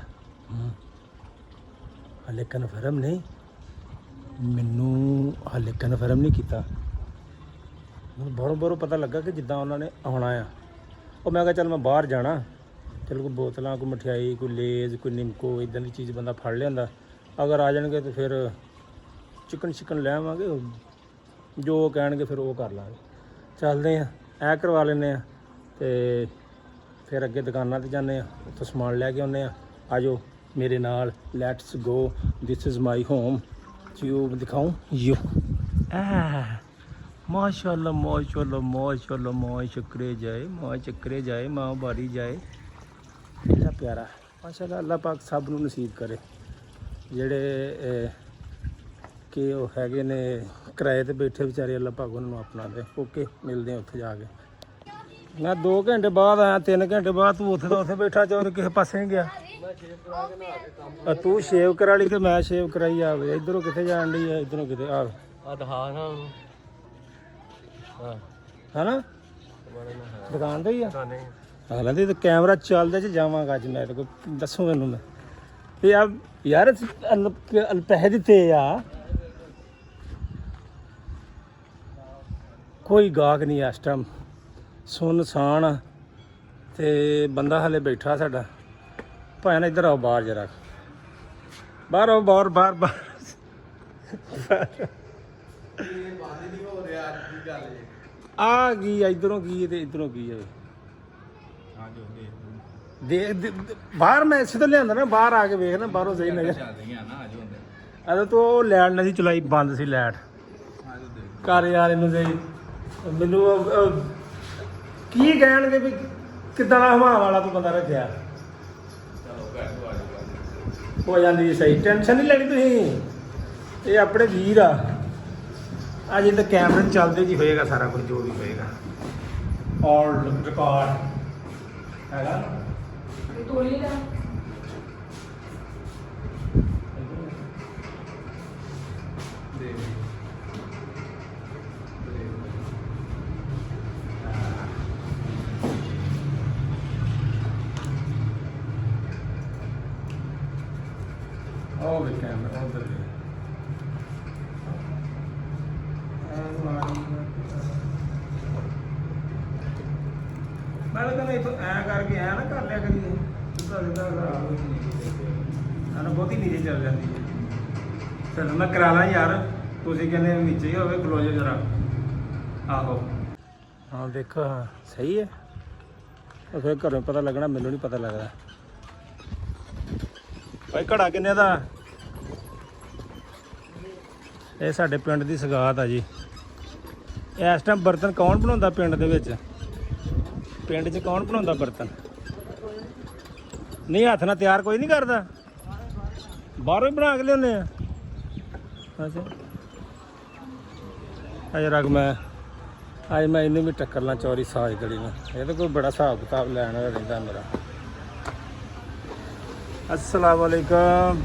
Speaker 1: ਹਾਲੇ ਕਨਫਰਮ ਨਹੀਂ, ਮੈਨੂੰ ਹਾਲੇ ਕਨਫਰਮ ਨਹੀਂ ਕੀਤਾ। ਮੈਨੂੰ ਬਾਹਰੋਂ ਬਾਹਰੋਂ ਪਤਾ ਲੱਗਾ ਕਿ ਜਿੱਦਾਂ ਉਹਨਾਂ ਨੇ ਆਉਣਾ ਆ। ਉਹ ਮੈਂ ਕਿਹਾ ਚੱਲ ਮੈਂ ਬਾਹਰ ਜਾਣਾ, ਚਲ ਕੋਈ ਬੋਤਲਾਂ, ਕੋਈ ਮਠਿਆਈ, ਕੋਈ ਲੇਜ਼, ਕੋਈ ਨਿੰਮਕੋ, ਇੱਦਾਂ ਦੀ ਚੀਜ਼ ਬੰਦਾ ਫੜ ਲਿਆਂਦਾ। ਅਗਰ ਆ ਜਾਣਗੇ ਤਾਂ ਫਿਰ ਚਿਕਨ ਲੈ ਆਵਾਂਗੇ, ਜੋ ਕਹਿਣਗੇ ਫਿਰ ਉਹ ਕਰ ਲਾਂਗੇ। ਚੱਲਦੇ ਆ, ਐ ਕਰਵਾ ਲੈਂਦੇ ਆ ਤੇ ਫਿਰ ਅੱਗੇ ਦੁਕਾਨਾਂ 'ਤੇ ਜਾਂਦੇ ਆ, ਉੱਥੋਂ ਸਮਾਨ ਲੈ ਕੇ ਆਉਂਦੇ ਆ। ਆ ਜਾਓ ਮੇਰੇ ਨਾਲ, let's go, this is my home. ਜਿਓ ਦਿਖਾऊं ਯੋ ਮਾਸ਼ਾਅੱਲਾ ਮਾਸ਼ਾਅੱਲਾ ਮਾਸ਼ਾਅੱਲਾ, ਮਾਂ ਚੱਕਰੇ ਜਾਏ, ਮਾਂ ਚੱਕਰੇ ਜਾਏ, ਮਾਂ ਬਾਰੀ ਜਾਏ। ਕਿੰਨਾ ਪਿਆਰਾ ਮਾਸ਼ਾਅੱਲਾ। ਅੱਲਾਹ ਪਾਕ ਸਭ ਨੂੰ ਨਸੀਬ ਕਰੇ ਜਿਹੜੇ ਕਿ ਉਹ ਹੈਗੇ ਨੇ ਕਿਰਾਏ ਤੇ ਬੈਠੇ ਵਿਚਾਰੇ, ਅੱਲਾਹ ਪਾਕ ਉਹਨਾਂ ਨੂੰ ਆਪਣਾ ਦੇ। ਓਕੇ ਮਿਲਦੇ ਆ ਉੱਥੇ ਜਾ ਕੇ। ਮੈਂ 2 ਘੰਟੇ ਬਾਅਦ ਆਇਆ, 3 ਘੰਟੇ ਬਾਅਦ ਤੂੰ ਉੱਥੇ ਦਾ ਉੱਥੇ ਬੈਠਾ ਚੋਰ ਕਿਸੇ ਪਾਸੇ ਨਹੀਂ ਗਿਆ।
Speaker 2: ਮੈਂ ਸ਼ੇਵ ਕਰਾ ਕੇ ਨਹਾ ਕੇ ਕੰਮ
Speaker 1: ਤੂੰ ਸ਼ੇਵ ਕਰਾ ਲਈ ਤੇ ਮੈਂ ਸ਼ੇਵ ਕਰਾਈ ਆਵੇ। ਇਧਰੋਂ ਕਿੱਥੇ ਜਾਣ ਡਈ ਆ, ਇਧਰੋਂ ਕਿਤੇ ਆ
Speaker 2: ਆ ਦਿਖਾ ਨਾ ਉਹਨੂੰ। ਹਾਂ
Speaker 1: ਹਨਾ
Speaker 2: ਬੜੇ ਨਾ ਹੈ
Speaker 1: ਦੁਕਾਨ ਤੇ ਹੀ ਆ।
Speaker 2: ਤਾਂ ਨਹੀਂ
Speaker 1: ਅਗਲਾ ਤੇ ਕੈਮਰਾ ਚੱਲਦਾ ਚ ਜਾਵਾਂਗਾ ਅੱਜ ਮੈਂ ਤੇ ਕੋਈ ਦੱਸੂ ਮੈਨੂੰ ਮੈਂ ਤੇ ਯਾਰ ਪੈਸੇ ਦਿੱਤੇ ਆ, ਕੋਈ ਗਾਹਕ ਨਹੀਂ ਇਸ ਟਾਈਮ, ਸੁੰਨਸਾਨ ਆ ਤੇ ਬੰਦਾ ਹਲੇ ਬੈਠਾ ਸਾਡਾ। ਭਾਵੇਂ ਇੱਧਰ ਆਓ ਬਾਹਰ ਜਰਾ, ਬਾਹਰ ਆਓ, ਬਾਹਰ ਬਾਹਰ ਬਾਹਰ। ਆ ਗਈ ਇਧਰੋਂ ਕੀ ਤੇ ਇਧਰੋਂ ਕੀ ਹੈ ਦੇਖ ਬਾਹਰ। ਮੈਂ ਇਸੇ ਤੋਂ ਲਿਆਂਦਾ ਨਾ, ਬਾਹਰ ਆ ਕੇ ਵੇਖ ਨਾ, ਬਾਹਰੋਂ ਸਹੀ ਨਜ਼ਰ ਅਰੇ ਤੂੰ ਉਹ ਲੈਟ ਨਹੀਂ ਸੀ ਚਲਾਈ, ਬੰਦ ਸੀ ਲੈਟ। ਘਰ ਯਾਰ ਇਹਨੂੰ ਸਹੀ ਮੈਨੂੰ ਕੀ ਕਹਿਣਗੇ ਵੀ ਕਿੱਦਾਂ ਦਾ ਹਵਾ ਵਾਲਾ ਤੂੰ ਬੰਦਾ ਰੱਖਿਆ। ਹੋ ਜਾਂਦੀ ਹੈ ਸਹੀ, ਟੈਨਸ਼ਨ ਨਹੀਂ ਲੈਣੀ ਤੁਸੀਂ। ਇਹ ਆਪਣੇ ਵੀਰ ਆ। ਅੱਜ ਇਹ ਤਾਂ ਕੈਮਰੇ ਚੱਲਦੇ ਜੀ ਹੋਏਗਾ ਸਾਰਾ ਕੁਝ ਜੋ ਵੀ ਹੋਏਗਾ। ਔਰ ਰਿਕਾਰਡ ਹੈਗਾ
Speaker 4: ਤੋਲੀ ਦਾ
Speaker 1: ਉਹ ਵੀ ਕੈਮਰਾ ਉਧਰ ਵੀ ਮੈਂ ਕਹਿੰਦਾ ਇਹ ਐ ਕਰਕੇ ਐ ਨਾ ਕਰ ਲਿਆ ਕਰੀਏ, ਸਿੱਧਾ ਬਹੁਤੀ ਨੀਚੇ ਚੱਲ ਜਾਂਦੀ ਹੈ। ਚਲ ਮੈਂ ਕਰਾ ਲਾਂ ਯਾਰ, ਤੁਸੀਂ ਕਹਿੰਦੇ ਨੀਚੇ ਹੀ ਹੋਵੇ, ਖਲੋ ਜਾਓ ਜਰਾ। ਆਹੋ ਹਾਂ ਦੇਖੋ, ਹਾਂ ਸਹੀ ਹੈ। ਉਹ ਫਿਰ ਘਰੋਂ ਪਤਾ ਲੱਗਣਾ, ਮੈਨੂੰ ਨਹੀਂ ਪਤਾ ਲੱਗਦਾ। ਭਾਈ ਘੜਾ ਕਿੰਨੇ ਦਾ? ਇਹ ਸਾਡੇ ਪਿੰਡ ਦੀ ਸਗਾਤ ਆ ਜੀ। ਇਸ ਟਾਈਮ ਬਰਤਨ ਕੌਣ ਬਣਾਉਂਦਾ ਪਿੰਡ ਦੇ ਵਿੱਚ? ਪਿੰਡ 'ਚ ਕੌਣ ਬਣਾਉਂਦਾ ਬਰਤਨ? ਨਹੀਂ ਹੱਥ ਨਾਲ ਤਿਆਰ ਕੋਈ ਨਹੀਂ ਕਰਦਾ, ਬਾਹਰੋਂ ਹੀ ਬਣਾ ਕੇ ਲਿਆਉਂਦੇ ਆ। ਅੱਛਾ ਅਜੇ ਰਗ ਮੈਂ ਅੱਜ ਮੈਂ ਇਹਨੂੰ ਵੀ ਟੱਕਰ ਲਾਂ ਚੌਰੀ ਸਾਜ ਗਲੀ ਨੂੰ। ਇਹ ਤਾਂ ਕੋਈ ਬੜਾ ਹਿਸਾਬ ਕਿਤਾਬ ਲੈਣ ਵਾਲਾ ਰਹਿੰਦਾ ਮੇਰਾ। अस्सलाम वालेकुम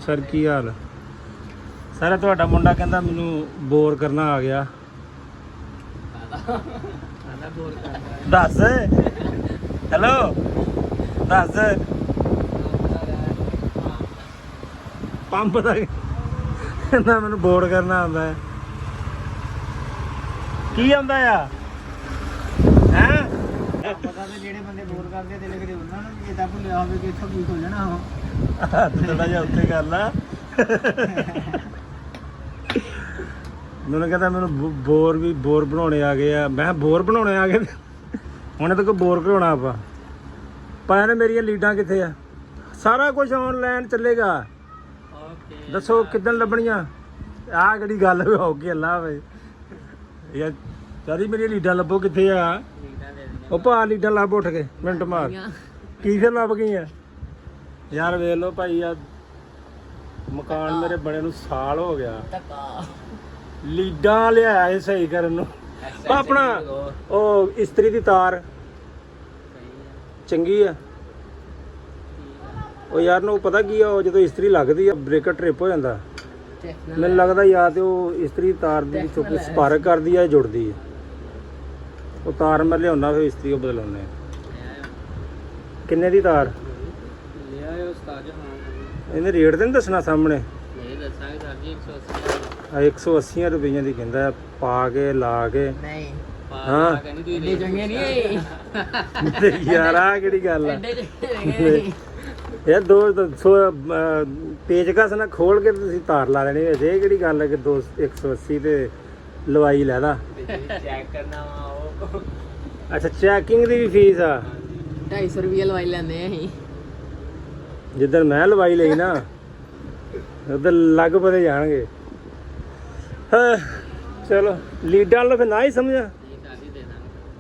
Speaker 1: सर, ਕੀ ਹਾਲ ਸਰ? ਤੁਹਾਡਾ ਮੁੰਡਾ ਕਹਿੰਦਾ ਮੈਨੂੰ ਬੋਰ ਕਰਨਾ ਆ ਗਿਆ। ਦੱਸ, ਹੈਲੋ ਦੱਸ। ਪੰਪ ਦਾ ਕਹਿੰਦਾ ਮੈਨੂੰ ਬੋਰ ਕਰਨਾ ਆਉਂਦਾ ਹੈ। ਕੀ ਆਉਂਦਾ ਆ ਹੈਂ?
Speaker 4: ਪਤਾ ਤੇ ਜਿਹੜੇ ਬੰਦੇ ਬੋਰ ਕਰਦੇ ਤੇ ਲਿਖਦੇ ਉਹਨਾਂ ਨੂੰ ਵੀ ਇਹ ਤਾਂ ਭੁੱਲਿਆ ਹੋਵੇ ਕਿ ਇੱਥੋਂ ਕੀ ਖੋਲਣਾ ਉਹ।
Speaker 1: ਥੋੜਾ ਜਿਹਾ ਉੱਤੇ ਕਰ ਲਾ। ਮੈਨੂੰ ਕਹਿੰਦਾ ਮੈਨੂੰ ਬੋਰ ਬਣਾਉਣੇ ਆ ਗਏ ਆ। ਮੈਂ ਕਿਹਾ ਬੋਰ ਬਣਾਉਣੇ ਆ ਗਏ, ਹੁਣ ਤਾਂ ਕੋਈ ਬੋਰ ਘੜਾਉਣਾ ਆਪਾਂ। ਪਾਇਆ ਨੇ ਮੇਰੀਆਂ ਲੀਡਾਂ ਕਿੱਥੇ ਆ? ਸਾਰਾ ਕੁਝ ਆਨਲਾਈਨ ਚੱਲੇਗਾ। ਦੱਸੋ ਕਿੱਦਣ ਲੱਭਣੀਆਂ? ਆਹ ਕਿਹੜੀ ਗੱਲ ਹੋ ਗਈ? ਅੱਲਾ ਹੋਵੇ ਯਾਰ, ਸਾਰੀ ਮੇਰੀਆਂ ਲੀਡਾਂ ਲੱਭੋ ਕਿੱਥੇ ਆ? ਉਹ ਭਾ ਲੀਡਾਂ ਲੱਭ ਉੱਠ ਕੇ ਮਿੰਟ ਮਾਰ। ਕੀ ਫਿਰ ਲੱਭ ਗਈਆਂ ਯਾਰ? ਵੇਖ ਲਓ ਭਾਈ, ਆ ਮਕਾਨ ਮੇਰੇ ਬਣੇ ਨੂੰ ਸਾਲ ਹੋ ਗਿਆ। ਲੀਡਾਂ ਲਿਆਇਆ ਇਹ ਸਹੀ ਕਰਨ ਨੂੰ। ਆਪਣਾ ਉਹ ਇਸਤਰੀ ਦੀ ਤਾਰ ਚੰਗੀ ਆ। ਉਹ ਯਾਰ ਨੂੰ ਪਤਾ ਕੀ ਆ, ਉਹ ਜਦੋਂ ਇਸਤਰੀ ਲੱਗਦੀ ਆ ਬ੍ਰੇਕਰ ਟ੍ਰਿਪ ਹੋ ਜਾਂਦਾ। ਮੈਨੂੰ ਲੱਗਦਾ ਜਾਂ ਤੇ ਉਹ ਇਸਤਰੀ ਤਾਰ ਦੀ ਵਿੱਚੋਂ ਸਪਾਰਕ ਕਰਦੀ ਆ, ਜੁੜਦੀ ਆ। ਉਹ ਤਾਰ ਮੈਂ ਲਿਆਉਣਾ, ਫਿਰ ਇਸਤਰੀ ਉਹ ਬਦਲਾਉਂਦੇ ਆ। ਕਿੰਨੇ ਦੀ ਤਾਰ? ਇਹਨੇ ਰੇਟ ਤੇ ਨਹੀਂ ਦੱਸਣਾ ਸਾਹਮਣੇ। 180 ਰੁਪਈਆਂ ਦੀ ਕਹਿੰਦਾ, ਪਾ ਕੇ ਲਾ ਕੇ।
Speaker 4: ਨਹੀਂ
Speaker 1: ਹਾਂ
Speaker 4: ਐਡੇ ਚੰਗੇ ਨਹੀਂ
Speaker 1: ਯਾਰ, ਆ ਕਿਹੜੀ ਗੱਲ ਆ ਯਾਰ? ਦੋ ਪੇਚਕਸ ਨਾਲ ਖੋਲ ਕੇ ਤੁਸੀਂ ਤਾਰ ਲਾ ਲੈਣੀ ਵਿੱਚ। ਇਹ ਕਿਹੜੀ ਗੱਲ ਹੈ ਕਿ 180 ਤੇ ਲਵਾਈ ਲੈਦਾ?
Speaker 4: ਚੈੱਕ ਕਰਨਾ ਵਾ।
Speaker 1: ਅੱਛਾ, ਚੈਕਿੰਗ ਦੀ ਵੀ ਫੀਸ ਆ?
Speaker 4: 250 ਰੁਪਏ ਲਵਾਈ ਲੈਂਦੇ ਆ ਅਸੀਂ।
Speaker 1: ਜਿੱਦਣ ਮੈਂ ਲਵਾਈ ਲਈ ਨਾ ਉਧਰ ਲੱਗ ਪਤੇ ਜਾਣਗੇ। ਹਾਂ ਚਲੋ, ਲੀਡਾਂ ਲੋ ਫਿਰ ਨਾ ਹੀ ਸਮਝਾ।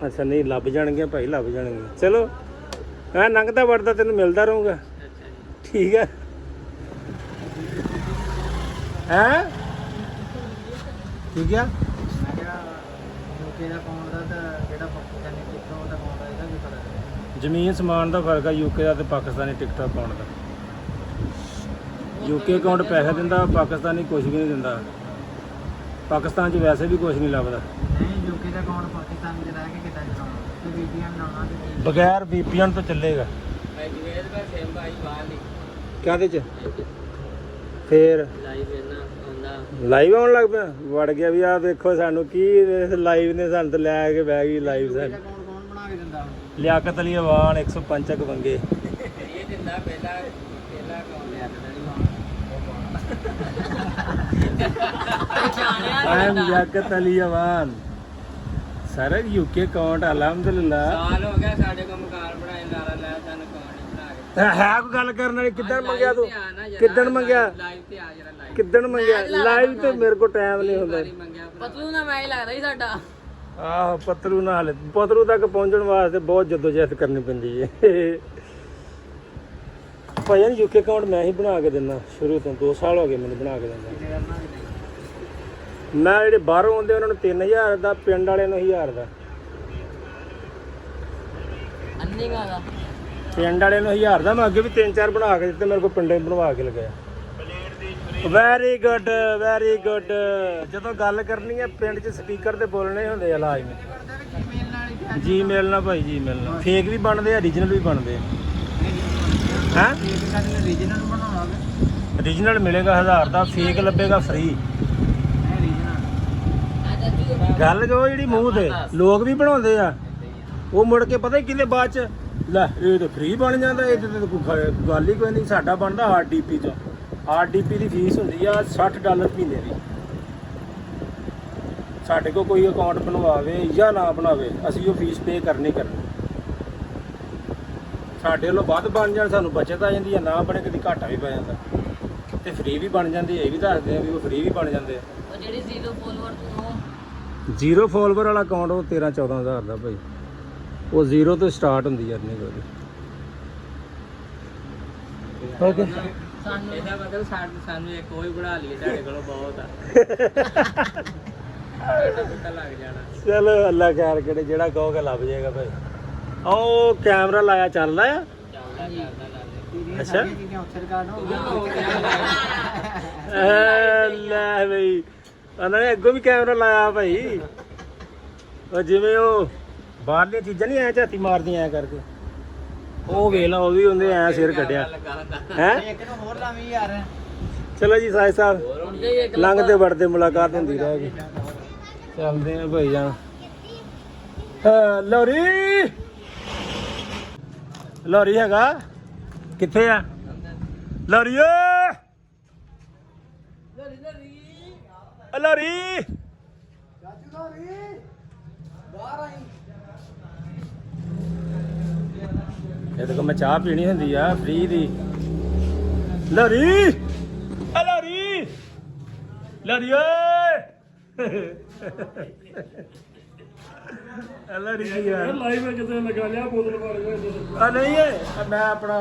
Speaker 1: ਅੱਛਾ ਨਹੀਂ, ਲੱਭ ਜਾਣਗੇ ਭਾਈ, ਲੱਭ ਜਾਣਗੇ। ਚਲੋ ਮੈਂ ਲੰਘਦਾ ਵੜਦਾ ਤੈਨੂੰ ਮਿਲਦਾ ਰਹੂੰਗਾ, ਠੀਕ ਹੈ? ਹੈਂ ਠੀਕ ਆ?
Speaker 4: ਮੈਂ ਕਿਹਾ ਲੋਕੇ ਦਾ ਪਾਉਣ ਦਾ ਤਾਂ ਜਿਹੜਾ ਪਾਕਿਸਤਾਨੀ ਟਿਕਟੋਕ ਦਾ ਪਾਉਂਦਾ ਇਹਦਾ ਵੀ ਫਰਕ ਹੈ।
Speaker 1: ਜ਼ਮੀਨ ਸਮਾਨ ਦਾ ਫਰਕ ਆ ਯੂਕੇ ਦਾ ਤੇ ਪਾਕਿਸਤਾਨੀ ਟਿਕਟਾਂ ਪਾਉਣ ਦਾ। ਯੂਕੇ ਅਕਾਊਂਟ ਪੈਸੇ ਦਿੰਦਾ, ਪਾਕਿਸਤਾਨੀ ਕੁਝ ਵੀ ਨਹੀਂ ਦਿੰਦਾ। ਪਾਕਿਸਤਾਨ 'ਚ ਵੈਸੇ ਵੀ ਕੁਝ ਨਹੀਂ ਲੱਭਦਾ।
Speaker 4: ਨਹੀਂ ਯੂਕੇ ਦਾ ਅਕਾਊਂਟ ਪਾਕਿਸਤਾਨ 'ਚ ਰਹਿ ਕੇ ਕਿੱਦਾਂ ਚਲਾਉਣਾ ਤੇ VPN ਲਾਉਣਾ ਤੇ
Speaker 1: ਬਗੈਰ VPN ਤੋਂ ਚੱਲੇਗਾ।
Speaker 2: ਭਾਈ ਜਵੇਦ ਦਾ ਸੇਮ ਭਾਈ ਬਾਹਰ ਨਹੀਂ
Speaker 1: ਕਾਹਦੇ 'ਚ ਫੇਰ
Speaker 2: ਲਾਈਵ ਇਹਨਾਂ ਆਉਂਦਾ
Speaker 1: ਲਾਈਵ ਆਉਣ ਲੱਗ ਪਿਆ, ਵੜ ਗਿਆ ਵੀ ਆ ਵੇਖੋ ਸਾਨੂੰ ਕੀ ਲਾਈਵ ਨੇ ਸਾਨੂੰ ਤਾਂ ਲੈ ਕੇ ਬਹਿ ਗਈ ਲਾਈਵ
Speaker 4: ਇਹਦਾ
Speaker 1: ਸਾਡੀ।
Speaker 4: ਅਕਾਊਂਟ ਕੌਣ ਬਣਾ ਕੇ ਦਿੰਦਾ ਹੁਣ?
Speaker 1: ਲਿਆਕਤ ਅਲੀ ਅਵਾਨ 105 ਕ ਵੰਗੇ
Speaker 2: ਇਹ ਦਿੰਦਾ ਪਹਿਲਾ ਅਕਾਊਂਟ ਲਿਆ ਤੇ ਨਹੀਂ
Speaker 1: ਆਮ ਲਿਆਕਤ Ali Awan sir UK account ਅਲਹਮਦੁਲਿਲਾ।
Speaker 2: ਸਾਲ ਹੋ ਗਿਆ ਸਾਡੇ ਕੋਲ ਮਕਾਨ ਬਣਾਏ ਲਾਰਾ ਲੈ ਸਾਨੂੰ ਅਕਾਊਂਟ ਬਣਾ ਕੇ
Speaker 1: ਹੈ ਕੋਈ ਗੱਲ ਕਰਨ ਵਾਲੀ? ਕਿੱਦਣ ਮੰਗਿਆ ਤੂੰ? ਕਿੱਦਣ ਮੰਗਿਆ?
Speaker 2: ਲਾਈਵ ਤੇ ਆ ਜਰਾ ਲਾਈਵ
Speaker 1: ਕਿੱਦਣ ਮੰਗਿਆ? ਲਾਈਵ ਤੇ ਮੇਰੇ ਕੋਲ ਟਾਈਮ ਨਹੀਂ ਹੁੰਦਾ।
Speaker 2: ਮੰਗਿਆ ਪਤਲੂ ਨਾ ਮੈਂ ਲੱਗਦਾ ਹੀ ਸਾਡਾ
Speaker 1: ਆਹੋ ਪਤਰੂ ਨਾਲ ਪਤਰੂ ਤੱਕ ਪਹੁੰਚਣ ਵਾਸਤੇ ਬਹੁਤ ਜਦੋਜਹਿਦ ਕਰਨੀ ਪੈਂਦੀ ਹੈ। ਭਾਈ ਯੂਕੇ ਅਕਾਊਂਟ ਮੈਂ ਹੀ ਬਣਾ ਕੇ ਦਿੰਦਾ ਸ਼ੁਰੂ ਤੋਂ, 2 ਸਾਲ ਹੋ ਗਏ ਮੈਨੂੰ ਬਣਾ ਕੇ ਦਿੰਦਾ।
Speaker 4: ਕਿਹੜਾ ਬਣਾ ਕੇ ਦਿੰਦਾ?
Speaker 1: ਮੈਂ ਜਿਹੜੇ ਬਾਹਰੋਂ ਆਉਂਦੇ ਉਹਨਾਂ ਨੂੰ 3000 ਦਾ, ਪਿੰਡ ਵਾਲਿਆਂ ਨੂੰ 1000 ਦਾ।
Speaker 2: ਅੰਨੀ ਗਾ
Speaker 1: ਪਿੰਡ ਵਾਲਿਆਂ ਨੂੰ 1000 ਦਾ। ਮੈਂ ਅੱਗੇ ਵੀ 3-4 ਬਣਾ ਕੇ ਦਿੱਤੇ, ਮੇਰੇ ਕੋਲ ਪਿੰਡੇ ਬਣਵਾ ਕੇ ਲਗਾਇਆ। Very good very good. ਜਦੋਂ ਗੱਲ ਕਰਨੀ ਹੈ ਪਿੰਡ 'ਚ ਸਪੀਕਰ ਤੇ ਬੋਲਣੇ ਹੁੰਦੇ ਆ ਲਾਜ਼ਮੀ।
Speaker 4: Gmail ਨਾਲ ਹੀ ਕਿਹਾ
Speaker 1: ਜੀਮੇਲ ਨਾਲ ਭਾਈ, ਜੀਮੇਲ ਨਾਲ। ਫੇਕ ਵੀ ਬਣਦੇ ਆ, ਓਰੀਜਨਲ ਵੀ ਬਣਦੇ ਆ। ਹੈਂ
Speaker 4: ਫੇਕ ਕਰਨ ਰੀਜਨਲ ਬਣਾਉਣਾ ਹੋਵੇ
Speaker 1: ਓਰੀਜਨਲ ਮਿਲੇਗਾ 1000 ਦਾ, ਫੇਕ ਲੱਭੇਗਾ ਫ੍ਰੀ।
Speaker 4: ਇਹ ਰੀਜਨਲ
Speaker 1: ਗੱਲ ਜੋ ਜਿਹੜੀ ਮੂੰਹ ਤੇ ਲੋਕ ਵੀ ਬਣਾਉਂਦੇ ਆ, ਉਹ ਮੁੜ ਕੇ ਪਤਾ ਕਿਹਦੇ ਬਾਅਦ ਚ ਲੈ ਇਹ ਤਾਂ ਫ੍ਰੀ ਬਣ ਜਾਂਦਾ। ਇਹ ਤੇ ਕੋਈ ਗੱਲ ਹੀ ਕੋਈ ਨਹੀਂ। ਸਾਡਾ ਬਣਦਾ RDP ਤੋਂ। RDP ਦੀ ਫੀਸ ਹੁੰਦੀ ਆ $60 ਮਹੀਨੇ ਦੀ। ਸਾਡੇ ਕੋਲ ਕੋਈ ਅਕਾਊਂਟ ਬਣਵਾਵੇ ਜਾਂ ਨਾ ਬਣਾਵੇ, ਅਸੀਂ ਉਹ ਫੀਸ ਪੇ ਕਰਨੀ ਕਰਨੀ। ਸਾਡੇ ਵੱਲੋਂ ਵੱਧ ਬਣ ਜਾਣ ਸਾਨੂੰ ਬਚਤ ਆ ਜਾਂਦੀ ਹੈ, ਨਾ ਬਣੇ ਕਦੀ ਘਾਟਾ ਵੀ ਪੈ ਜਾਂਦਾ। ਤੇ ਫ੍ਰੀ ਵੀ ਬਣ ਜਾਂਦੀ ਹੈ, ਇਹ ਵੀ ਦੱਸਦੇ ਆ ਵੀ ਉਹ ਫ੍ਰੀ ਵੀ ਬਣ ਜਾਂਦੇ ਆ।
Speaker 2: ਉਹ ਜਿਹੜੀ ਜ਼ੀਰੋ ਫੋਲੋਅਰ ਤੋਂ
Speaker 1: 0 ਫੋਲੋਵਰ ਵਾਲਾ ਅਕਾਊਂਟ ਉਹ 13-14 ਹਜ਼ਾਰ ਦਾ ਭਾਈ। ਉਹ 0 ਤੋਂ ਸਟਾਰਟ ਹੁੰਦੀ ਹੈ ਅਰਨਿੰਗ ਉਹਦੀ। ਓਕੇ
Speaker 2: ਸਾਨੂੰ ਇਹਦਾ ਮਤਲਬ ਸਾਨੂੰ ਇੱਕ ਕੋਈ ਬਣਾ ਲਈਏ ਤੁਹਾਡੇ ਕੋਲੋਂ ਬਹੁਤ ਆ ਪਤਾ ਲੱਗ ਜਾਣਾ।
Speaker 1: ਚਲੋ ਅੱਲਾ ਖੈਰ ਕਰੇ, ਜਿਹੜਾ ਕਹੋਗੇ ਲੱਭ ਜਾਏਗਾ ਭਾਈ। ਉਹ ਕੈਮਰਾ ਲਾਇਆ ਚੱਲਦਾ ਆ। ਅੱਛਾ
Speaker 4: ਚੀਜ਼ਾਂ ਉੱਥੇ ਰਿਕਾਰਡ ਹੋ
Speaker 1: ਲੈ ਬਈ ਉਹਨਾਂ ਨੇ ਅੱਗੋਂ ਵੀ ਕੈਮਰਾ ਲਾਇਆ ਭਾਈ। ਉਹ ਜਿਵੇਂ ਉਹ ਬਾਹਰਲੀਆਂ ਚੀਜ਼ਾਂ ਨਹੀਂ ਐ ਝਾਤੀ ਮਾਰਦੀਆਂ ਐ ਕਰਕੇ, ਉਹ ਵੇਖ ਲਾ ਉਹ ਵੀ ਉਹਨੇ ਐ ਸਿਰ ਕੱਢਿਆ ਹੈ।
Speaker 4: ਇੱਕ ਨੂੰ ਹੋਰ ਲਾਵੀਂ ਯਾਰ।
Speaker 1: ਚਲੋ ਜੀ ਸਾਹਿਬ ਸਾਹਿਬ, ਲੰਘਦੇ ਵੜਦੇ ਮੁਲਾਕਾਤ ਹੁੰਦੀ ਰਹੇਗੀ। ਚੱਲਦੇ ਆ ਭਾਈ ਜਾਨ। ਲੋਰੀ ਲੋਰੀ ਹੈਗਾ ਕਿੱਥੇ ਆ? ਲੋਰੀ ਓਏ ਲੋਰੀ ਇਹਦੇ ਕੋਲ ਮੈਂ ਚਾਹ ਪੀਣੀ ਹੁੰਦੀ ਆ ਫ੍ਰੀ ਦੀ। ਲੋਰੀ ਲੋਰੀ ਲੋਰੀ ਓਏ ਲੋਰੀ ਕੀ ਯਾਰ
Speaker 5: ਲਾਈਵ ਵਿੱਚ ਕਿਤੇ ਲਗਾ ਲਿਆ ਬੋਤਲ ਮਾਰ ਕੇ
Speaker 1: ਆ ਨਹੀਂ ਏ ਮੈਂ ਆਪਣਾ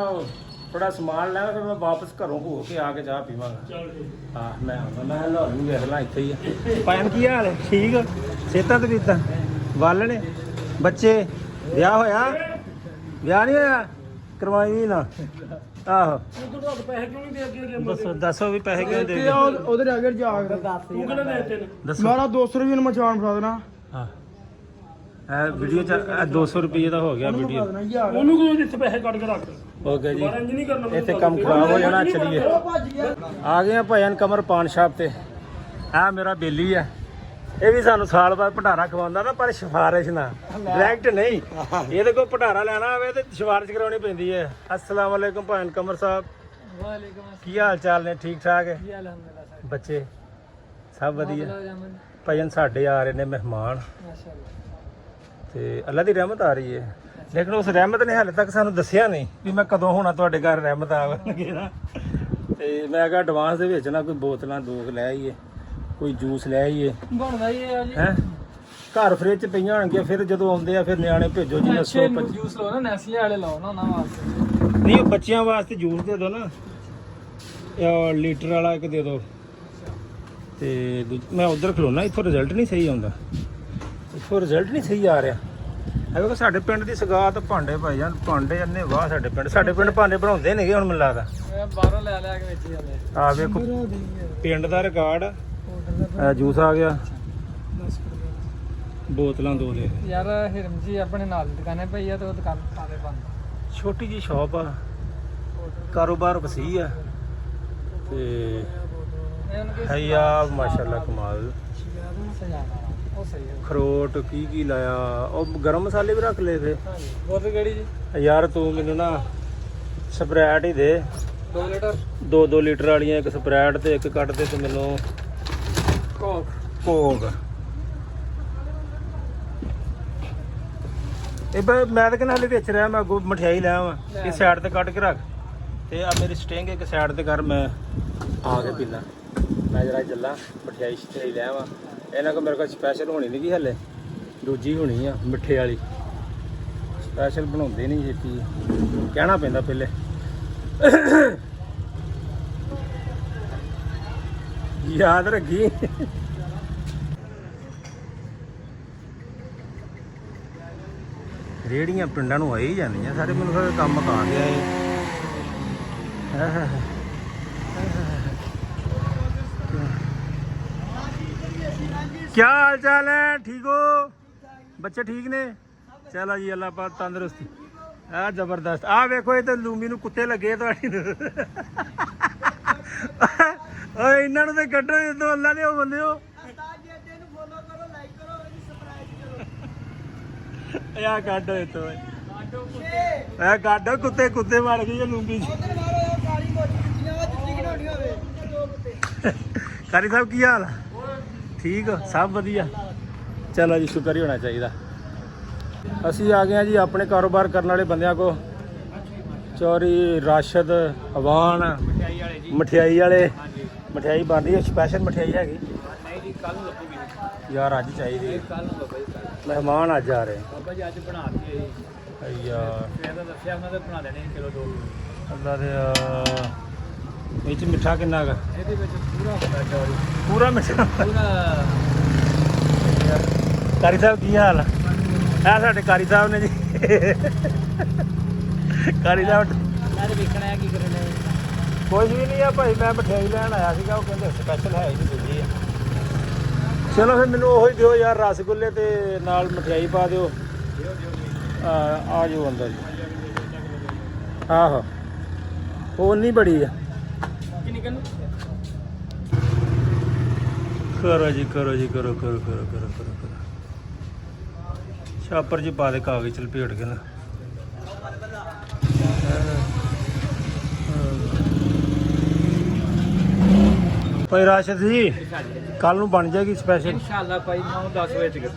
Speaker 1: ਥੋੜਾ ਸਮਾਨ ਲੈਣਾ, ਫਿਰ ਮੈਂ ਵਾਪਸ ਘਰੋਂ ਹੋ ਕੇ ਆ ਕੇ ਚਾਹ ਪੀਵਾਂਗਾ।
Speaker 5: ਚੱਲ ਠੀਕ।
Speaker 1: ਹਾਂ ਮੈਂ ਆਉਂਦਾ, ਮੈਂ ਲਾਹੌਰ ਨੂੰ ਵੇਖ ਲਾਂ ਇੱਥੇ ਹੀ ਆ। ਪਾਇਨ ਕੀ ਹਾਲ ਹੈ? ਠੀਕ ਸਿਹਤਾਂ ਤੇ ਬੀਤਾਂ ਵੱਲ ਨੇ ਬੱਚੇ? ਵਿਆਹ ਹੋਇਆ? ਵਿਆਹ ਨਹੀਂ ਹੋਇਆ? ਕਰਵਾਈ ਵੀ ਨਾ। ਆਹੋ
Speaker 5: ਤੂੰ ਤਾਂ ਪੈਸੇ ਕਿਉਂ ਨਹੀਂ ਦੇ ਅੱਗੇ
Speaker 1: ਦੱਸੋ ਦੱਸੋ ਵੀ ਪੈਸੇ ਕਿਉਂ ਦੇ
Speaker 6: ਉਧਰ ਅਗਰ ਜਾ ਕੇ
Speaker 5: ਤੂੰ ਕਿਹਨੇ ਦੇ ਤੈਨੂੰ
Speaker 1: ਦੱਸੋ।
Speaker 6: ਮਾਰਾ 200 ਰੁਪਏ ਨੂੰ ਮੈਂ ਚਾਣ ਫੜਾ ਦੇਣਾ
Speaker 1: ਹਾਂ ਇਹ ਵੀਡੀਓ ਚ 200 ਰੁਪਏ ਦਾ ਹੋ ਗਿਆ ਵੀਡੀਓ।
Speaker 6: ਯਾਰ
Speaker 5: ਉਹਨੂੰ ਕਿਉਂ ਇੱਥੇ ਪੈਸੇ ਕੱਢ ਕੇ ਰੱਖ
Speaker 1: ਹੋ ਗਿਆ ਜੀ,
Speaker 5: ਦੁਬਾਰਾ ਇੰਜ ਨਹੀਂ ਕਰਨਾ।
Speaker 1: ਇੱਥੇ ਕੰਮ ਖਰਾਬ ਹੋ ਜਾਣਾ। ਚਲੀਏ ਆ ਗਏ ਆ ਭਜਨ ਕਮਰ ਪਾਨ ਸ਼ਾਪ ਤੇ। ਆ ਮੇਰਾ ਬੇਲੀ ਆ, ਇਹ ਵੀ ਸਾਨੂੰ ਸਾਲ ਬਾਅਦ ਭਟਾਰਾ ਖਵਾਉਂਦਾ ਨਾ, ਪਰ ਸਿਫਾਰਿਸ਼ ਨਾ, ਡਾਇਰੈਕਟ ਨਹੀਂ। ਇਹਦੇ ਕੋਲ ਭਟਾਰਾ ਲੈਣਾ ਹੋਵੇ ਤੇ ਸਿਫਾਰਿਸ਼ ਕਰਾਉਣੀ ਪੈਂਦੀ ਹੈ। ਅਸਲਾਮ ਵਾਲੇਕੁਮ ਭਜਨ ਕਮਰ ਸਾਹਿਬ,
Speaker 4: ਵਾਲੇਕੁਮ
Speaker 1: ਕੀ ਹਾਲ ਚਾਲ ਨੇ? ਠੀਕ ਠਾਕ ਹੈ?
Speaker 4: ਜੀ ਅਲਹਮਦੁਲਿਲਾ।
Speaker 1: ਬੱਚੇ ਸਭ ਵਧੀਆ?
Speaker 4: ਜਾਮਨ
Speaker 1: ਭਜਨ ਸਾਡੇ ਆ ਰਹੇ ਨੇ ਮਹਿਮਾਨ,
Speaker 4: ਮਾਸ਼ਾਅੱਲਾ।
Speaker 1: ਤੇ ਅੱਲਾ ਦੀ ਰਹਿਮਤ ਆ ਰਹੀ ਹੈ, ਲੇਕਿਨ ਉਸ ਰਹਿਮਤ ਨੇ ਹਾਲੇ ਤੱਕ ਸਾਨੂੰ ਦੱਸਿਆ ਨਹੀਂ ਵੀ ਮੈਂ ਕਦੋਂ ਹੋਣਾ ਤੁਹਾਡੇ ਘਰ ਰਹਿਮਤ ਆਵੇਗੀ ਨਾ। ਤੇ ਮੈਂ ਕਿਹਾ ਐਡਵਾਂਸ ਦੇ ਵਿੱਚ ਨਾ ਕੋਈ ਬੋਤਲਾਂ 2 ਲੈ ਆਈਏ, ਕੋਈ ਜੂਸ ਲੈ ਆਈਏ।
Speaker 4: ਬਣਦਾ ਹੀ ਹੈ ਜੀ।
Speaker 1: ਹੈ ਘਰ ਫ੍ਰਿਜ ਚ ਪਈਆਂ ਹੋਣਗੀਆਂ, ਫਿਰ ਜਦੋਂ ਆਉਂਦੇ ਆ ਫਿਰ ਨਿਆਣੇ ਭੇਜੋ ਜੀ ਦੱਸੋ।
Speaker 4: ਜੂਸ ਲਓ ਨਾ, ਨੈਸਲੇ ਵਾਲੇ ਲਾਓ ਨਾ ਉਹਨਾਂ ਵਾਸਤੇ।
Speaker 1: ਨਹੀਂ ਉਹ ਬੱਚਿਆਂ ਵਾਸਤੇ ਜੂਸ ਦੇ ਦਿਓ ਨਾ, ਲੀਟਰ ਵਾਲਾ ਇੱਕ ਦੇ ਦਿਓ। ਤੇ ਮੈਂ ਉਧਰ ਖਲੋਣਾ, ਇੱਥੋਂ ਰਿਜ਼ਲਟ ਨਹੀਂ ਸਹੀ ਆਉਂਦਾ, ਇੱਥੋਂ ਰਿਜ਼ਲਟ ਨਹੀਂ ਸਹੀ ਆ ਰਿਹਾ। ਇਹ ਵੇਖੋ ਸਾਡੇ ਪਿੰਡ ਦੀ ਸਗਾਤ ਭਾਂਡੇ ਭਾਈ ਜਾਨ, ਭਾਂਡੇ ਇੰਨੇ ਵਾਹ ਸਾਡੇ ਪਿੰਡ ਭਾਂਡੇ ਬਣਾਉਂਦੇ ਨੇਗੇ ਹੁਣ ਮੈਨੂੰ ਲੱਗਦਾ।
Speaker 2: ਮੈਂ ਬਾਹਰੋਂ ਲੈ ਕੇ ਵੇਚੀ ਜਾਂਦੇ।
Speaker 1: ਆ ਵੇਖੋ ਪਿੰਡ ਦਾ ਰਿਕਾਰਡ, ਜੂਸ ਆ ਗਿਆ, ਬੋਤਲਾਂ 2 ਦੇ।
Speaker 2: ਯਾਰ ਹਿਰਮ ਜੀ ਆਪਣੇ ਨਾਲ ਦੀ ਦੁਕਾਨੇ ਪਈ ਆ ਤੇ ਉਹ ਦੁਕਾਨ ਸਾਰੇ ਬੰਦ।
Speaker 1: ਛੋਟੀ ਜੀ ਸ਼ਾਪ ਆ, ਕਾਰੋਬਾਰ ਵਸੀ ਆ ਤੇ ਹੈ ਆ ਮਾਸ਼ਾਅੱਲਾ ਕਮਾਲ।
Speaker 2: ਉਹ ਸਹੀ ਹੈ।
Speaker 1: ਖਰੋਟ ਕੀ ਲਾਇਆ, ਉਹ ਗਰਮ ਮਸਾਲੇ ਵੀ ਰੱਖ ਲਏ ਫੇ।
Speaker 2: ਬੋਤਲ ਕਿਹੜੀ ਜੀ?
Speaker 1: ਯਾਰ ਤੂੰ ਮੈਨੂੰ ਨਾ ਸਪਰੈਟ ਹੀ ਦੇ
Speaker 2: 2 ਲੀਟਰ
Speaker 1: 2 ਲੀਟਰ ਵਾਲੀਆਂ, ਇੱਕ ਸਪਰੈਟ ਤੇ ਇੱਕ ਕੱਢ ਦੇ ਤੇ ਮੈਨੂੰ ਕੋਕ। ਇਹ ਮੈਂ ਤਾਂ ਕਹਿੰਦਾ ਹਲੇ ਵਿੱਚ ਰਿਹਾ, ਮੈਂ ਅੱਗੋਂ ਮਠਿਆਈ ਲੈ ਆਵਾਂ, ਇਹ ਸਾਈਡ ਤੇ ਕੱਢ ਕੇ ਰੱਖ ਤੇ ਆ ਮੇਰੀ ਸਟਿੰਗ ਇੱਕ ਸਾਈਡ ਤੇ ਕਰ, ਮੈਂ ਆ ਕੇ ਪੀਣਾ। ਮੈਂ ਜਰਾ ਚੱਲਾਂ ਮਠਿਆਈ ਸ਼ਠਿਆਈ ਲੈ ਆਵਾਂ। ਇਹਨਾਂ ਕੋਲ ਮੇਰੇ ਕੋਲ ਸਪੈਸ਼ਲ ਹੋਣੀ ਨਹੀਂ ਗੀ ਹਲੇ, ਦੂਜੀ ਹੋਣੀ ਆ ਮਿੱਠੇ ਵਾਲੀ। ਸਪੈਸ਼ਲ ਬਣਾਉਂਦੇ ਨਹੀਂ ਛੇਤੀ, ਕਹਿਣਾ ਪੈਂਦਾ ਪਹਿਲੇ। ਯਾਦ ਰੱਖੀ। ਰੇੜੀਆਂ ਪਿੰਡਾਂ ਨੂੰ ਆਈ ਜਾਂਦੀਆਂ ਸਾਰੇ, ਮੈਨੂੰ ਫਿਰ ਕੰਮ ਮੁਕਾ ਗਿਆ ਇਹ। ਕੀ ਹਾਲ ਚਾਲ ਹੈ? ਠੀਕ ਹੋ ਬੱਚੇ? ਠੀਕ ਨੇ? ਚਲੋ ਜੀ ਅੱਲਾ ਪਾਕ ਤੰਦਰੁਸਤੀ। ਆ ਜ਼ਬਰਦਸਤ। ਆ ਵੇਖੋ ਇਹ ਤਾਂ ਲੂਮੀ ਨੂੰ ਕੁੱਤੇ ਲੱਗੇ ਤੁਹਾਡੀ ਨੂੰ। ਓਏ ਇਹਨਾਂ ਨੂੰ ਤੇ ਕੱਢੋ ਜਦੋਂ ਅੱਲਾ ਦੇ ਉਹ ਬੰਦੇ ਹੋ। ਯਾ ਕੱਢੋ ਇਹ ਤੋਂ, ਇਹ ਕੱਢੋ ਕੁੱਤੇ ਮਾਰ ਗਏ ਲੂੰਬੀ ਚ। ਕਾਰੀ ਸਾਹਿਬ ਕੀ ਹਾਲ? ਠੀਕ ਸਭ ਵਧੀਆ। ਚਲੋ ਜੀ ਸ਼ੁਕਰ ਹੀ ਹੋਣਾ ਚਾਹੀਦਾ। ਅਸੀਂ ਆ ਗਏ ਹਾਂ ਜੀ ਆਪਣੇ ਕਾਰੋਬਾਰ ਕਰਨ ਵਾਲੇ ਬੰਦਿਆਂ ਕੋ। ਚੌਰੀ, ਰਾਸ਼ਦ, ਅਵਾਨ, ਮਠਿਆਈ ਵਾਲੇ। ਮਠਿਆਈ ਬਣ ਰਹੀ ਹੈ, ਸਪੈਸ਼ਲ ਮਠਿਆਈ ਹੈਗੀ ਯਾਰ, ਅੱਜ ਚਾਹੀਦੀ। ਮਹਿਮਾਨ ਅੱਜ ਆ ਰਹੇ
Speaker 2: ਬਾਬਾ ਜੀ ਅੱਜ ਬਣਾ ਕੇ
Speaker 1: ਯਾਰ,
Speaker 2: ਮੈਂ ਤਾਂ ਦੱਸਿਆ ਉਹਨਾਂ ਦੇ ਬਣਾ ਦੇਣੇ ਕਿਲੋ 2
Speaker 1: ਅੱਲਾ ਦੇ। ਇਹ 'ਚ ਮਿੱਠਾ ਕਿੰਨਾ ਗਾ?
Speaker 2: ਇਹਦੇ ਵਿੱਚ ਪੂਰਾ ਹੁੰਦਾ ਚੌਲ,
Speaker 1: ਪੂਰਾ ਮਿੱਠਾ।
Speaker 2: ਪੂਰਾ।
Speaker 1: ਕਾਰੀ ਸਾਹਿਬ ਕੀ ਹਾਲ ਆ? ਇਹ ਸਾਡੇ ਕਾਰੀ ਸਾਹਿਬ ਨੇ ਜੀ। ਕਾਰੀ ਸਾਹਿਬ
Speaker 2: ਮੈਂ ਵੇਖਣਾ ਕੀ ਕਰਨਾ।
Speaker 1: ਕੁਝ ਵੀ ਨਹੀਂ ਆ ਭਾਈ, ਮੈਂ ਮਠਿਆਈ ਲੈਣ ਆਇਆ ਸੀਗਾ, ਉਹ ਕਹਿੰਦੇ ਸਪੈਸ਼ਲ ਹੈ ਹੀ ਨਹੀਂ ਦੂਜੀ ਆ। ਚਲੋ ਫਿਰ ਮੈਨੂੰ ਉਹੀ ਦਿਓ ਯਾਰ, ਰਸਗੁੱਲੇ ਤੇ ਨਾਲ ਮਠਿਆਈ ਪਾ ਦਿਓ। ਆ ਜਾਓ ਅੰਦਰ ਜੀ। ਆਹੋ ਉਹ ਨਹੀਂ ਬੜੀ ਆ। ਕਰੋ ਜੀ ਕਰੋ ਜੀ ਕਰੋ ਕਰੋ ਕਰੋ ਕਰੋ ਕਰੋ ਕਰੋ। ਛਾਪਰ ਜੀ ਪਾ ਦੇ ਕਾਗਜ਼ ਚ ਲਪੇਟ ਕੇ ਨਾ। ਭਾਈ ਰਾਸ਼ਦ ਜੀ ਕੱਲ ਨੂੰ ਬਣ ਜਾਏਗੀ ਸਪੈਸ਼ਲ
Speaker 2: ਇਨਸ਼ਾਅੱਲਾ ਭਾਈ 9-10 ਵਜੇ ਤੱਕ।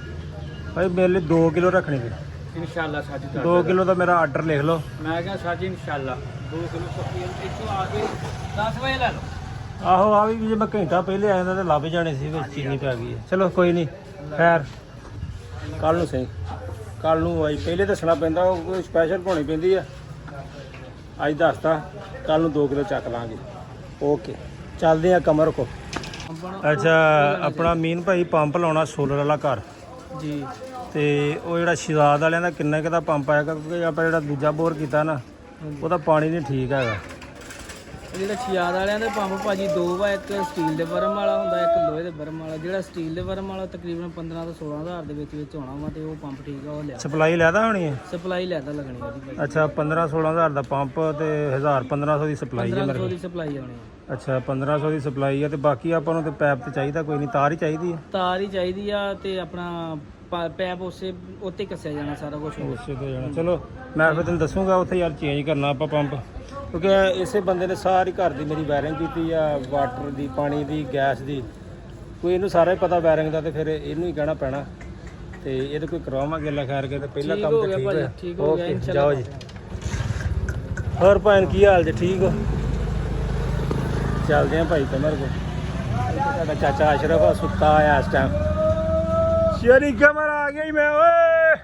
Speaker 1: ਭਾਈ ਮੇਰੇ ਲਈ 2 ਕਿਲੋ ਰੱਖਣੀ ਪਈ।
Speaker 2: ਇਨਸ਼ਾਅੱਲਾ ਸਾਜੀ
Speaker 1: 2 ਕਿਲੋ ਦਾ ਮੇਰਾ ਆਰਡਰ ਲਿਖ ਲਓ।
Speaker 2: ਮੈਂ ਕਿਹਾ ਸਾਜੀ ਇਨਸ਼ਾਅੱਲਾ 2 ਕਿਲੋ ਸਬਜ਼ੀ ਇੱਥੋਂ ਆ ਕੇ 10 ਵਜੇ ਲੈ ਲਓ।
Speaker 1: ਆਹੋ ਆ ਵੀ ਜੇ ਮੈਂ ਘੰਟਾ ਪਹਿਲੇ ਆਇਆ ਤਾਂ ਲੱਭ ਜਾਣੇ ਸੀ, ਵਿੱਚ ਚੀਨੀ ਪੈ ਗਈ ਹੈ। ਚਲੋ ਕੋਈ ਨਹੀਂ, ਖੈਰ ਕੱਲ ਨੂੰ ਸਹੀ। ਕੱਲ ਨੂੰ ਆਈ ਪਹਿਲੇ ਦੱਸਣਾ ਪੈਂਦਾ, ਉਹ ਕੋਈ ਸਪੈਸ਼ਲ ਪਾਉਣੀ ਪੈਂਦੀ ਆ। ਅੱਜ ਦੱਸਤਾ, ਕੱਲ ਨੂੰ 2 ਕਿਲੋ ਚੱਕ ਲਾਂਗੇ। ਓਕੇ ਚੱਲਦੇ ਆ ਕਮਰ ਕੋ। ਅੱਛਾ ਆਪਣਾ ਮੀਨ ਭਾਈ ਪੰਪ ਲਾਉਣਾ ਸੋਲਰ ਵਾਲਾ ਘਰ
Speaker 2: ਜੀ,
Speaker 1: ਤੇ ਉਹ ਜਿਹੜਾ ਸ਼ਿਜ਼ਾਦ ਵਾਲਿਆਂ ਦਾ ਕਿੰਨਾ ਕੁ ਦਾ ਪੰਪ ਆਏਗਾ? ਕਿਉਂਕਿ ਆਪਾਂ ਜਿਹੜਾ ਦੂਜਾ ਬੋਰ ਕੀਤਾ ਨਾ, ਉਹਦਾ ਪਾਣੀ ਨਹੀਂ ਠੀਕ ਹੈਗਾ।
Speaker 2: ਜਿਹੜਾ ਛਿਆਦ ਵਾਲਿਆਂ ਦੇ ਪੰਪ ਭਾਜੀ 2 ਵਾ, ਇੱਕ ਸਟੀਲ ਦੇ ਬਰਮ ਵਾਲਾ ਹੁੰਦਾ, ਇੱਕ ਲੋਹੇ ਦੇ ਬਰਮ ਵਾਲਾ। ਜਿਹੜਾ ਸਟੀਲ ਦੇ ਬਰਮ ਵਾਲਾ ਤਕਰੀਬਨ 15 ਤੋਂ 16 ਹਜ਼ਾਰ ਦੇ ਵਿੱਚ ਹੋਣਾ ਵਾ, ਤੇ ਉਹ ਪੰਪ ਠੀਕ ਆ, ਉਹ ਲਿਆ।
Speaker 1: ਸਪਲਾਈ ਲੈਦਾ ਹੋਣੀ ਹੈ?
Speaker 2: ਸਪਲਾਈ ਲੈਦਾ ਲੱਗਣੀ ਉਹਦੀ ਭਾਈ।
Speaker 1: ਅੱਛਾ 15-16 ਹਜ਼ਾਰ ਦਾ ਪੰਪ ਤੇ 1000-1500 ਦੀ ਸਪਲਾਈ ਹੈ ਮੇਰੇ
Speaker 2: 1500
Speaker 1: ਕੋਲ।
Speaker 2: ਦੀ ਸਪਲਾਈ ਆਉਣੀ ਆ।
Speaker 1: ਅੱਛਾ 1500 ਦੀ ਸਪਲਾਈ ਹੈ, ਤੇ ਬਾਕੀ ਆਪਾਂ ਨੂੰ ਤੇ ਪੈਪ ਤੇ ਚਾਹੀਦਾ ਕੋਈ ਨਹੀਂ, ਤਾਰ ਹੀ ਚਾਹੀਦੀ ਹੈ।
Speaker 2: ਤਾਰ ਹੀ ਚਾਹੀਦੀ ਆ, ਤੇ ਆਪਣਾ ਪੈਪ ਉਸੇ ਉੱਤੇ ਕੱਸਿਆ ਜਾਣਾ ਸਾਰਾ ਕੁਝ।
Speaker 1: ਉਸੇ ਤੇ ਜਾਣਾ। ਚਲੋ ਮੈਂ ਫਿਰ ਤੈਨੂੰ ਦੱਸੂਗਾ ਉੱਥੇ ਯਾਰ ਚੇਂਜ ਕਰਨਾ ਆਪਾਂ ਪੰਪ, ਕਿਉਂਕਿ ਇਸੇ ਬੰਦੇ ਨੇ ਸਾਰੀ ਘਰ ਦੀ ਮੇਰੀ ਵਾਇਰਿੰਗ ਕੀਤੀ ਆ, ਵਾਟਰ ਦੀ, ਪਾਣੀ ਦੀ, ਗੈਸ ਦੀ। ਕੋਈ ਇਹਨੂੰ ਸਾਰਾ ਹੀ ਪਤਾ ਵਾਇਰਿੰਗ ਦਾ, ਤੇ ਫਿਰ ਇਹਨੂੰ ਹੀ ਕਹਿਣਾ ਪੈਣਾ। ਤੇ ਇਹਦੇ ਕੋਈ ਕਰਵਾਵਾਂਗੇ ਅੱਲਾ ਖੈਰ ਕੇ, ਤੇ ਪਹਿਲਾ
Speaker 2: ਠੀਕ
Speaker 1: ਕੰਮ
Speaker 2: ਹੋ
Speaker 1: ਤੇ
Speaker 2: ਗਿਆ
Speaker 1: ਠੀਕ
Speaker 2: ਭਾਜੀ,
Speaker 1: ਹੋਇਆ।
Speaker 2: ਠੀਕ ਹੋ ਗਿਆ
Speaker 1: ਓਕੇ
Speaker 2: ਇਨਸ਼ਾਅੱਲਾ।
Speaker 1: ਜਾਓ ਜੀ। ਹੋਰ ਭਾਈ ਕੀ ਹਾਲ ਜੀ? ਠੀਕ ਹੋ? ਚੱਲਦੇ ਆ ਭਾਈ ਕਮਰ ਕੋ। ਸਾਡਾ ਚਾਚਾ ਅਸ਼ਰਫ ਆ, ਸੁੱਤਾ ਆਇਆ ਇਸ ਟਾਈਮ। ਸ਼ੇਰੀ ਕਮਰ ਆ ਗਈ ਮੈਂ ਓਏ।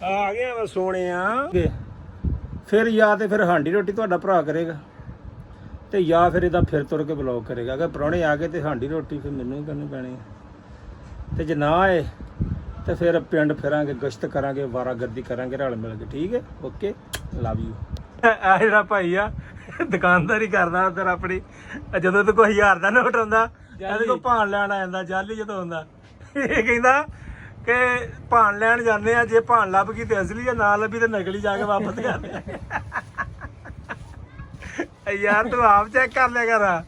Speaker 1: ਆ ਗਿਆ ਮੈਂ ਸੋਹਣਿਆ। ਫਿਰ ਜਾਂ ਤੇ ਫਿਰ ਹਾਂਡੀ ਰੋਟੀ ਤੁਹਾਡਾ ਭਰਾ ਕਰੇਗਾ, ਤੇ ਜਾਂ ਫਿਰ ਇਹਦਾ ਫਿਰ ਤੁਰ ਕੇ ਬਲੌਗ ਕਰੇਗਾ। ਅਗਰ ਪ੍ਰਾਹੁਣੇ ਆ ਗਏ ਤੇ ਹਾਂਡੀ ਰੋਟੀ ਫਿਰ ਮੈਨੂੰ ਹੀ ਕਰਨੀ ਪੈਣੀ ਹੈ। ਤੇ ਜੇ ਨਾ ਆਏ ਤੇ ਫਿਰ ਪਿੰਡ ਫਿਰਾਂਗੇ, ਗਸ਼ਤ ਕਰਾਂਗੇ, ਵਾਰਾਗਰਦੀ ਕਰਾਂਗੇ ਰਲ ਮਿਲ ਕੇ। ਠੀਕ ਹੈ, ਓਕੇ, ਲਵ ਯੂ। ਆ ਜਿਹੜਾ ਭਾਈ ਆ ਦੁਕਾਨਦਾਰੀ ਕਰਦਾ ਉਧਰ ਆਪਣੀ, ਜਦੋਂ ਤੇ ਕੋਈ 1000 ਦਾ ਨੋਟ ਆਉਂਦਾ ਇਹਦੇ ਕੋਲ ਭਾਣ ਲੈਣ ਆ ਜਾਂਦਾ, ਜਾਲੀ ਜਦੋਂ ਹੁੰਦਾ। ਇਹ ਕਹਿੰਦਾ ਕਿ ਭਾਣ ਲੈਣ ਜਾਂਦੇ ਆ, ਜੇ ਭਾਣ ਲੱਭ ਗਈ ਤੇ ਅਸਲੀ ਆ, ਨਾ ਲੱਭੀ ਤੇ ਨਕਲੀ ਜਾ ਕੇ ਵਾਪਸ ਕਰਦੇ ਆ। ਯਾਰ ਤੂੰ ਆਪ ਚੈੱਕ ਕਰ ਲਿਆ ਕਰ।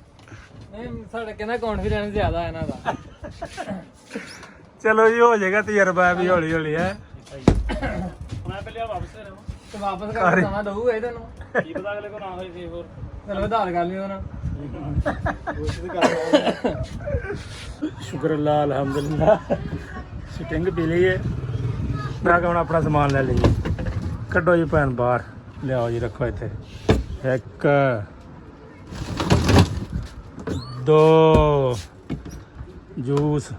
Speaker 2: ਨਹੀਂ ਸਾਡਾ ਕਹਿੰਦਾ ਕੌਨਫੀਡੈਂਸ ਜ਼ਿਆਦਾ ਇਹਨਾਂ ਦਾ।
Speaker 1: ਚਲੋ ਜੀ, ਹੋ ਜਾਏਗਾ ਤਜਰਬਾ ਵੀ ਹੌਲੀ ਹੌਲੀ ਹੈ।
Speaker 5: ਮੈਂ ਪਹਿਲੇ ਵਾਪਸ ਕਰਾਂ
Speaker 2: ਤੇ ਵਾਪਸ ਕਰ ਸਮਾਂ ਦਊਗਾ ਇਹ ਤੈਨੂੰ,
Speaker 5: ਕੀ ਪਤਾ ਅਗਲੇ ਕੋ ਨਾ ਹੋਏ ਫੇਰ ਹੋਰ
Speaker 2: ਚਲੋ ਆਧਾਰ ਕਰ ਲਿਓ ਨਾ।
Speaker 1: ਸ਼ੁਕਰ ਅੱਲਾ, ਅਲਹਮਦੁਲਿਲਾ। ਸਿਟਿੰਗ ਪੀ ਲਈ ਹੈ। ਮੈਂ ਕਹਾਂ ਆਪਣਾ ਸਮਾਨ ਲੈ ਲਈਏ। ਕੱਢੋ ਜੀ ਭੈਣ ਬਾਹਰ, ਲਿਆਓ ਜੀ, ਰੱਖੋ ਇੱਥੇ। 1 2 ਜੂਸ।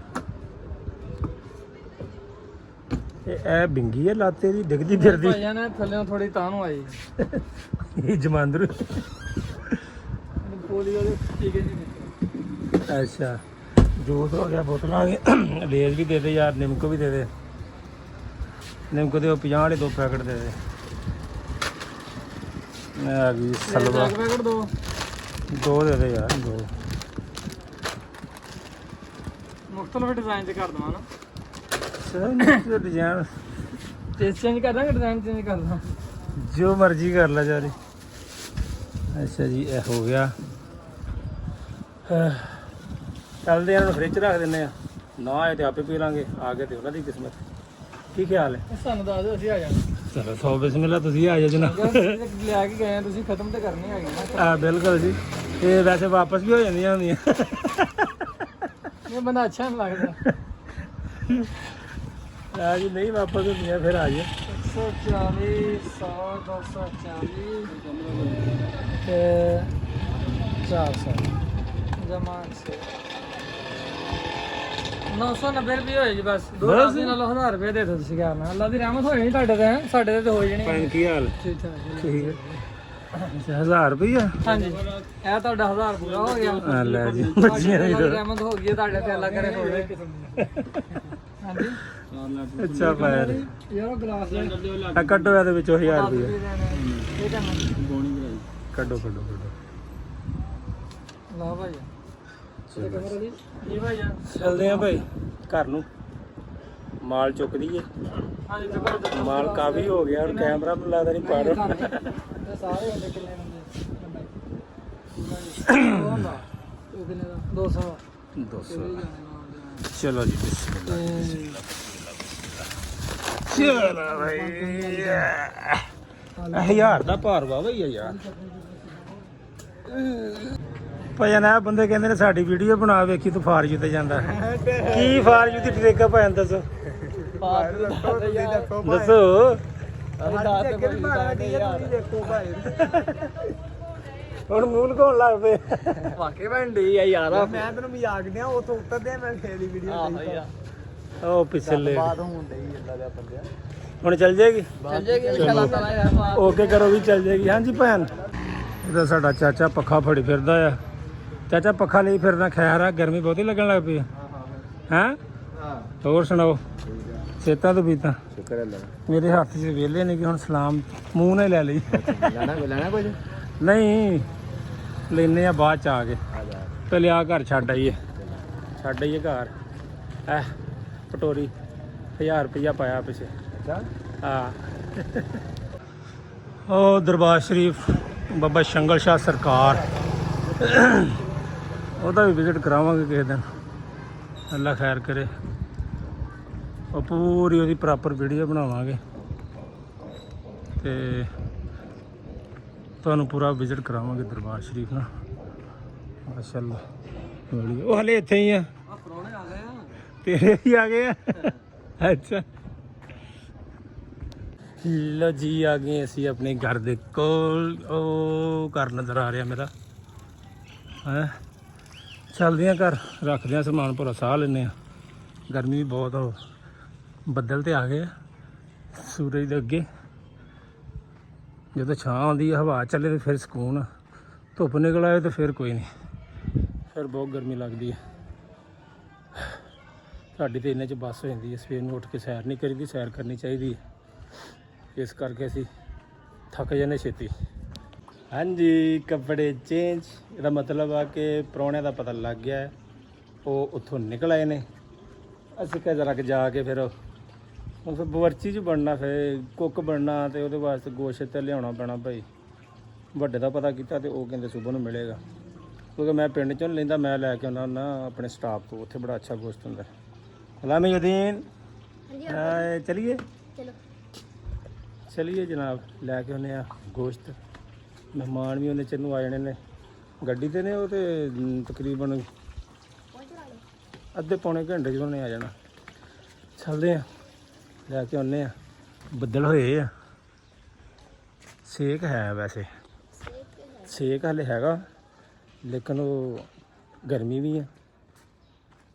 Speaker 1: ਇਹ ਬਿੰਗੀ ਹੈ ਲਾਤੇ ਦੀ, ਡਿੱਗਦੀ ਫਿਰਦੀ।
Speaker 2: ਭਾਈਆਂ ਨੇ ਥੱਲੇ ਥੋੜੀ ਤਾਂ ਨੂੰ ਆਈ
Speaker 1: ਇਹ ਜਮਾਂਦਰੂ।
Speaker 2: ਪੋਲੀਓ ਦੇ ਟੀਕੇ ਜੀ।
Speaker 1: ਅੱਛਾ, ਜੂਸ ਹੋ ਗਿਆ, ਬੋਤਲਾਂ ਆ ਗਈਆਂ। ਲੇਜ਼ ਵੀ ਦੇ ਦੇ ਯਾਰ, ਨਿੰਮਕੋ ਵੀ ਦੇ ਦੇ। ਨਿੰਮਕੋ ਦੇ ਉਹ 50 ਵਾਲੇ 2 ਪੈਕਟ ਦੇ ਦੇ। ਆ ਗਈ ਸਲਵਾ,
Speaker 2: ਪੈਕਟ ਦੋ
Speaker 1: 2 ਦੇ ਦੇ ਯਾਰ, 2।
Speaker 2: ਮੁਖਤਲਿਫ ਡਿਜ਼ਾਈਨ ਚ ਕਰ ਦਵਾਂ ਨਾ।
Speaker 1: ਸਰ ਡਿਜ਼ਾਈਨ
Speaker 2: ਟੇਸਟ ਚੇਂਜ ਕਰ ਦਾਂਗੇ, ਡਿਜ਼ਾਈਨ ਚੇਂਜ ਕਰ ਦਾਂ,
Speaker 1: ਜੋ ਮਰਜ਼ੀ ਕਰ ਲੈ ਜਾਰੀ। ਅੱਛਾ ਜੀ, ਇਹ ਹੋ ਗਿਆ। ਚੱਲਦੇ ਇਹਨਾਂ ਨੂੰ ਫ੍ਰਿਜ 'ਚ ਰੱਖ ਦਿੰਦੇ ਆ, ਨਾ ਆਏ ਤੇ ਆਪੇ ਪੀ ਲਾਂਗੇ, ਆ ਗਏ ਤੇ ਉਹਨਾਂ ਦੀ ਕਿਸਮਤ। ਕੀ ਖਿਆਲ ਹੈ?
Speaker 2: ਸਾਨੂੰ ਦੱਸ ਦਿਓ, ਅਸੀਂ ਆ ਜਾਣਾ।
Speaker 1: ਚਲੋ 100 ਬਿਸਮਿਲ੍ਲਾ, ਤੁਸੀਂ ਆ ਜਾਓ ਜਨਾਬ।
Speaker 2: ਲੈ ਕੇ ਗਏ ਆ ਤੁਸੀਂ, ਖਤਮ ਤੇ ਕਰਨੀ ਹੈਗੀ ਨਾ।
Speaker 1: ਹਾਂ ਬਿਲਕੁਲ ਜੀ, ਇਹ ਵੈਸੇ ਵਾਪਸ ਵੀ ਹੋ ਜਾਂਦੀਆਂ ਹੁੰਦੀਆਂ।
Speaker 2: ਇਹ ਬੰਦਾ ਅੱਛਾ ਨਹੀਂ ਲੱਗਦਾ।
Speaker 1: ਆ ਜੀ, ਨਹੀਂ ਵਾਪਸ ਹੁੰਦੀਆਂ ਫਿਰ ਆ ਜਾਓ।
Speaker 2: 140 100 240 ਤੇ 400 ਜਮਾ 990 ਰੁਪਏ ਹੋਏ ਜੀ ਬਸ। ਦੋ ਰਾਸੀ ਨਾਲ 1000 ਰੁਪਏ ਦੇ ਦਿਓ ਤੁਸੀਂ। ਕਹਿਣਾ ਅੱਲਾ ਦੀ ਰਹਿਮਤ ਹੋਈ ਨਹੀਂ ਤੁਹਾਡੇ ਤੇ, ਸਾਡੇ ਤੇ ਹੋ ਜਾਣੀ।
Speaker 1: ਭੈਣ ਕੀ ਹਾਲ?
Speaker 2: ਠੀਕ ਠਾਕ।
Speaker 1: ਠੀਕ ਹੈ। ਅੱਛਾ, 1000 ਰੁਪਈਆ?
Speaker 2: ਹਾਂਜੀ, ਇਹ ਤੁਹਾਡਾ 1000 ਪੂਰਾ ਹੋ ਗਿਆ।
Speaker 1: ਆ ਲੈ ਜੀ, ਬੱਚੀਆਂ ਦੀ
Speaker 2: ਅੱਲਾ ਦੀ ਰਹਿਮਤ ਹੋ ਗਈ ਹੈ ਤੁਹਾਡੇ ਤੇ, ਅੱਲਾ ਕਰੇ ਹੋਵੇ। ਹਾਂਜੀ,
Speaker 1: ਅੱਛਾ ਪੈਰ
Speaker 2: ਯਾਰ ਗਲਾਸ ਲੈ
Speaker 1: ਆ ਕੱਢੋ ਇਹਦੇ ਵਿੱਚੋਂ 1000 ਰੁਪਈਆ
Speaker 2: ਇਹ ਕਰਨਾ
Speaker 1: ਕੱਢੋ ਕੱਢੋ ਕੱਢੋ।
Speaker 2: ਲਾ ਭਾਈ ਜੀ ਭਾਈ
Speaker 1: ਚੱਲਦੇ ਆ ਭਾਈ ਘਰ ਨੂੰ, ਮਾਲ ਚੁੱਕ ਦਈਏ।
Speaker 2: ਹਾਂਜੀ ਦੇਖੋ
Speaker 1: ਮਾਲ ਕਾਫੀ ਹੋ ਗਿਆ, ਹੁਣ ਕੈਮਰਾ ਲਾਦਾ ਨਹੀਂ ਪਾੜੋ।
Speaker 2: ਸਾਰੇ ਹੁੰਦੇ ਕਿੰਨੇ ਹੁੰਦੇ ਉਹ ਕਿੰਨੇ ਦਾ 200
Speaker 1: ਚਲੋ ਜੀ, ਬਿਸਮਿਲ੍ਲਾ। ਚਲੋ ਭਾਈ, 1000 ਦਾ ਭਾਰ ਵਾ ਬਈ ਯਾਰ। ਭਜਨ ਆ ਬੰਦੇ ਕਹਿੰਦੇ ਨੇ ਸਾਡੀ ਵੀਡੀਓ ਬਣਾ, ਵੇਖੀ ਤੂੰ ਫਾਰਜੂ ਤੇ ਜਾਂਦਾ। ਕੀ ਫਾਰਜੂ ਦੀ ਟ੍ਰਿਕ ਆ ਭਜਨ, ਦੱਸੋ ਦੱਸੋ। ਹੁਣ ਮੂੰਹ ਲਗਾਉਣ ਲੱਗ ਪਏ।
Speaker 2: ਵਾਕੇ ਭੰਡੀ ਆ ਯਾਰ।
Speaker 4: ਮੈਂ ਤੈਨੂੰ ਮਜ਼ਾਕ ਦਿਆਂ, ਉਥੋਂ ਉੱਤਰਦੇ ਆ, ਮੈਂ ਫੇਰ ਦੀ ਵੀਡੀਓ
Speaker 1: ਉਹ ਪਿਛਲੇ
Speaker 4: ਬਾਤ ਹੁੰਦੇ ਹੀ ਅੱਲਾ ਦਾ ਬੰਦਿਆ।
Speaker 1: ਹੁਣ ਚੱਲ ਜਾਏਗੀ।
Speaker 2: ਚੱਲ ਜਾਏਗੀ ਇਨਸ਼ਾਅੱਲਾ ਤਾਲਾ ਯਾਰ।
Speaker 1: ਓਕੇ ਕਰੋ ਵੀ, ਚੱਲ ਜਾਏਗੀ। ਹਾਂਜੀ ਭੈਣ, ਇਹਦਾ ਸਾਡਾ ਚਾਚਾ ਪੱਖਾ ਫੜੀ ਫਿਰਦਾ ਆ। ਚਾਚਾ ਪੱਖਾ ਲਈ ਫਿਰਦਾ, ਖੈਰ ਆ, ਗਰਮੀ ਬਹੁਤੀ ਲੱਗਣ ਲੱਗ ਪਈ। ਹੈਂ? ਹੋਰ ਸੁਣਾਓ, ਸਿਹਤਾਂ ਤੋਂ ਬੀਤਾਂ?
Speaker 4: ਸ਼ੁਕਰ ਅੱਲਾ ਦਾ।
Speaker 1: ਮੇਰੇ ਹੱਥ 'ਚ ਵਿਹਲੇ ਨੇ ਕਿ ਹੁਣ ਸਲਾਮ ਮੂੰਹ ਨਾਲ ਲੈ ਲਈ।
Speaker 4: ਲੈਣਾ ਕੁਝ?
Speaker 1: ਨਹੀਂ ਲੈਨੇ ਆ, ਬਾਅਦ 'ਚ ਆ ਕੇ। ਪਹਿਲੇ ਆ ਘਰ ਛੱਡ ਆਈਏ, ਛੱਡ ਆਈਏ ਘਰ। ਪਟੋਰੀ 1000 ਰੁਪਈਆ ਪਾਇਆ ਪਿੱਛੇ। ਹਾਂ, ਉਹ ਦਰਬਾਰ ਸ਼ਰੀਫ ਬਾਬਾ ਸ਼ੰਗਲ ਸ਼ਾਹ ਸਰਕਾਰ, ਉਹਦਾ ਵੀ ਵਿਜ਼ਿਟ ਕਰਾਵਾਂਗੇ ਕਿਸੇ ਦਿਨ, ਅੱਲਾ ਖੈਰ ਕਰੇ। ਉਹ ਪੂਰੀ ਉਹਦੀ ਪ੍ਰੋਪਰ ਵੀਡੀਓ ਬਣਾਵਾਂਗੇ ਤੇ ਤੁਹਾਨੂੰ ਪੂਰਾ ਵਿਜ਼ਿਟ ਕਰਾਵਾਂਗੇ ਦਰਬਾਰ ਸ਼ਰੀਫ ਨਾ। ਮਾਸ਼ਾਅੱਲਾ, ਉਹ ਹਲੇ ਇੱਥੇ ਹੀ ਆ।
Speaker 2: ਪਰੋਣੇ ਆ ਗਏ ਆ
Speaker 1: ਤੇਰੇ ਹੀ ਆ ਗਏ ਆ? ਅੱਛਾ, ਲੋ ਜੀ, ਆ ਗਏ ਅਸੀਂ ਆਪਣੇ ਘਰ ਦੇ ਕੋਲ। ਉਹ ਘਰ ਨਜ਼ਰ ਆ ਰਿਹਾ ਮੇਰਾ ਹੈ। ਚੱਲਦੇ ਆ ਘਰ, ਰੱਖਦੇ ਆ ਸਮਾਨ, ਪੂਰਾ ਸਾਹ ਲੈਂਦੇ ਆ। ਗਰਮੀ ਵੀ ਬਹੁਤ ਆ, ਬੱਦਲ ਤੇ ਆ ਗਏ ਆ ਸੂਰਜ ਦੇ ਅੱਗੇ। ਜਦੋਂ ਛਾਂ ਆਉਂਦੀ ਹੈ, ਹਵਾ ਚੱਲੇ ਤੇ ਫਿਰ ਸਕੂਨ ਆ। ਧੁੱਪ ਨਿਕਲ ਆਏ ਤੇ ਫਿਰ ਕੋਈ ਨਹੀਂ, ਫਿਰ ਬਹੁਤ ਗਰਮੀ ਲੱਗਦੀ ਹੈ। ਸਾਡੀ ਤਾਂ ਇੰਨੇ 'ਚ ਬੱਸ ਹੋ ਜਾਂਦੀ ਹੈ। ਸਵੇਰ ਨੂੰ ਉੱਠ ਕੇ ਸੈਰ ਨਹੀਂ ਕਰੀਦੀ, ਸੈਰ ਕਰਨੀ ਚਾਹੀਦੀ ਹੈ। ਇਸ ਕਰਕੇ ਅਸੀਂ ਥੱਕ ਜਾਂਦੇ ਛੇਤੀ। ਹਾਂਜੀ, ਕੱਪੜੇ ਚੇਂਜ। ਇਹਦਾ ਮਤਲਬ ਆ ਕਿ ਪ੍ਰਾਹੁਣਿਆਂ ਦਾ ਪਤਾ ਲੱਗ ਗਿਆ ਹੈ, ਉਹ ਉੱਥੋਂ ਨਿਕਲ ਆਏ ਨੇ। ਅਸੀਂ ਕਿਹਾ ਜਰਾ ਕਿ ਜਾ ਕੇ ਫਿਰ ਹੁਣ ਫਿਰ ਬਵਰਚੀ 'ਚ ਬਣਨਾ, ਫਿਰ ਕੁੱਕ ਬਣਨਾ, ਅਤੇ ਉਹਦੇ ਵਾਸਤੇ ਗੋਸ਼ਤ ਤੇ ਲਿਆਉਣਾ ਪੈਣਾ ਭਾਈ। ਵੱਡੇ ਦਾ ਪਤਾ ਕੀਤਾ ਅਤੇ ਉਹ ਕਹਿੰਦੇ ਸੁਬਹ ਨੂੰ ਮਿਲੇਗਾ, ਕਿਉਂਕਿ ਮੈਂ ਪਿੰਡ 'ਚੋਂ ਨਹੀਂ ਲੈਂਦਾ, ਮੈਂ ਲੈ ਕੇ ਆਉਂਦਾ ਹੁੰਦਾ ਆਪਣੇ ਸਟਾਫ ਤੋਂ। ਉੱਥੇ ਬੜਾ ਅੱਛਾ ਗੋਸ਼ਤ ਹੁੰਦਾ। ਗੁਲਾਮ ਯਦੀਨ ਚਲੀਏ, ਚਲੀਏ ਜਨਾਬ, ਲੈ ਕੇ ਆਉਂਦੇ ਆ ਗੋਸ਼ਤ। ਮਹਿਮਾਨ ਵੀ ਉਹਨੇ ਚਿਰ ਨੂੰ ਆ ਜਾਣੇ ਨੇ, ਗੱਡੀ 'ਤੇ ਨੇ ਉਹ, ਤੇ ਤਕਰੀਬਨ ਅੱਧੇ ਪੌਣੇ ਘੰਟੇ 'ਚ ਉਹਨੇ ਆ ਜਾਣਾ। ਚੱਲਦੇ ਆ, ਲੈ ਕੇ ਆਉਂਦੇ ਆ। ਬੱਦਲ ਹੋਏ ਆ, ਸੇਕ ਹੈ, ਵੈਸੇ ਸੇਕ ਹਾਲੇ ਹੈਗਾ, ਲੇਕਿਨ ਉਹ ਗਰਮੀ ਵੀ ਹੈ।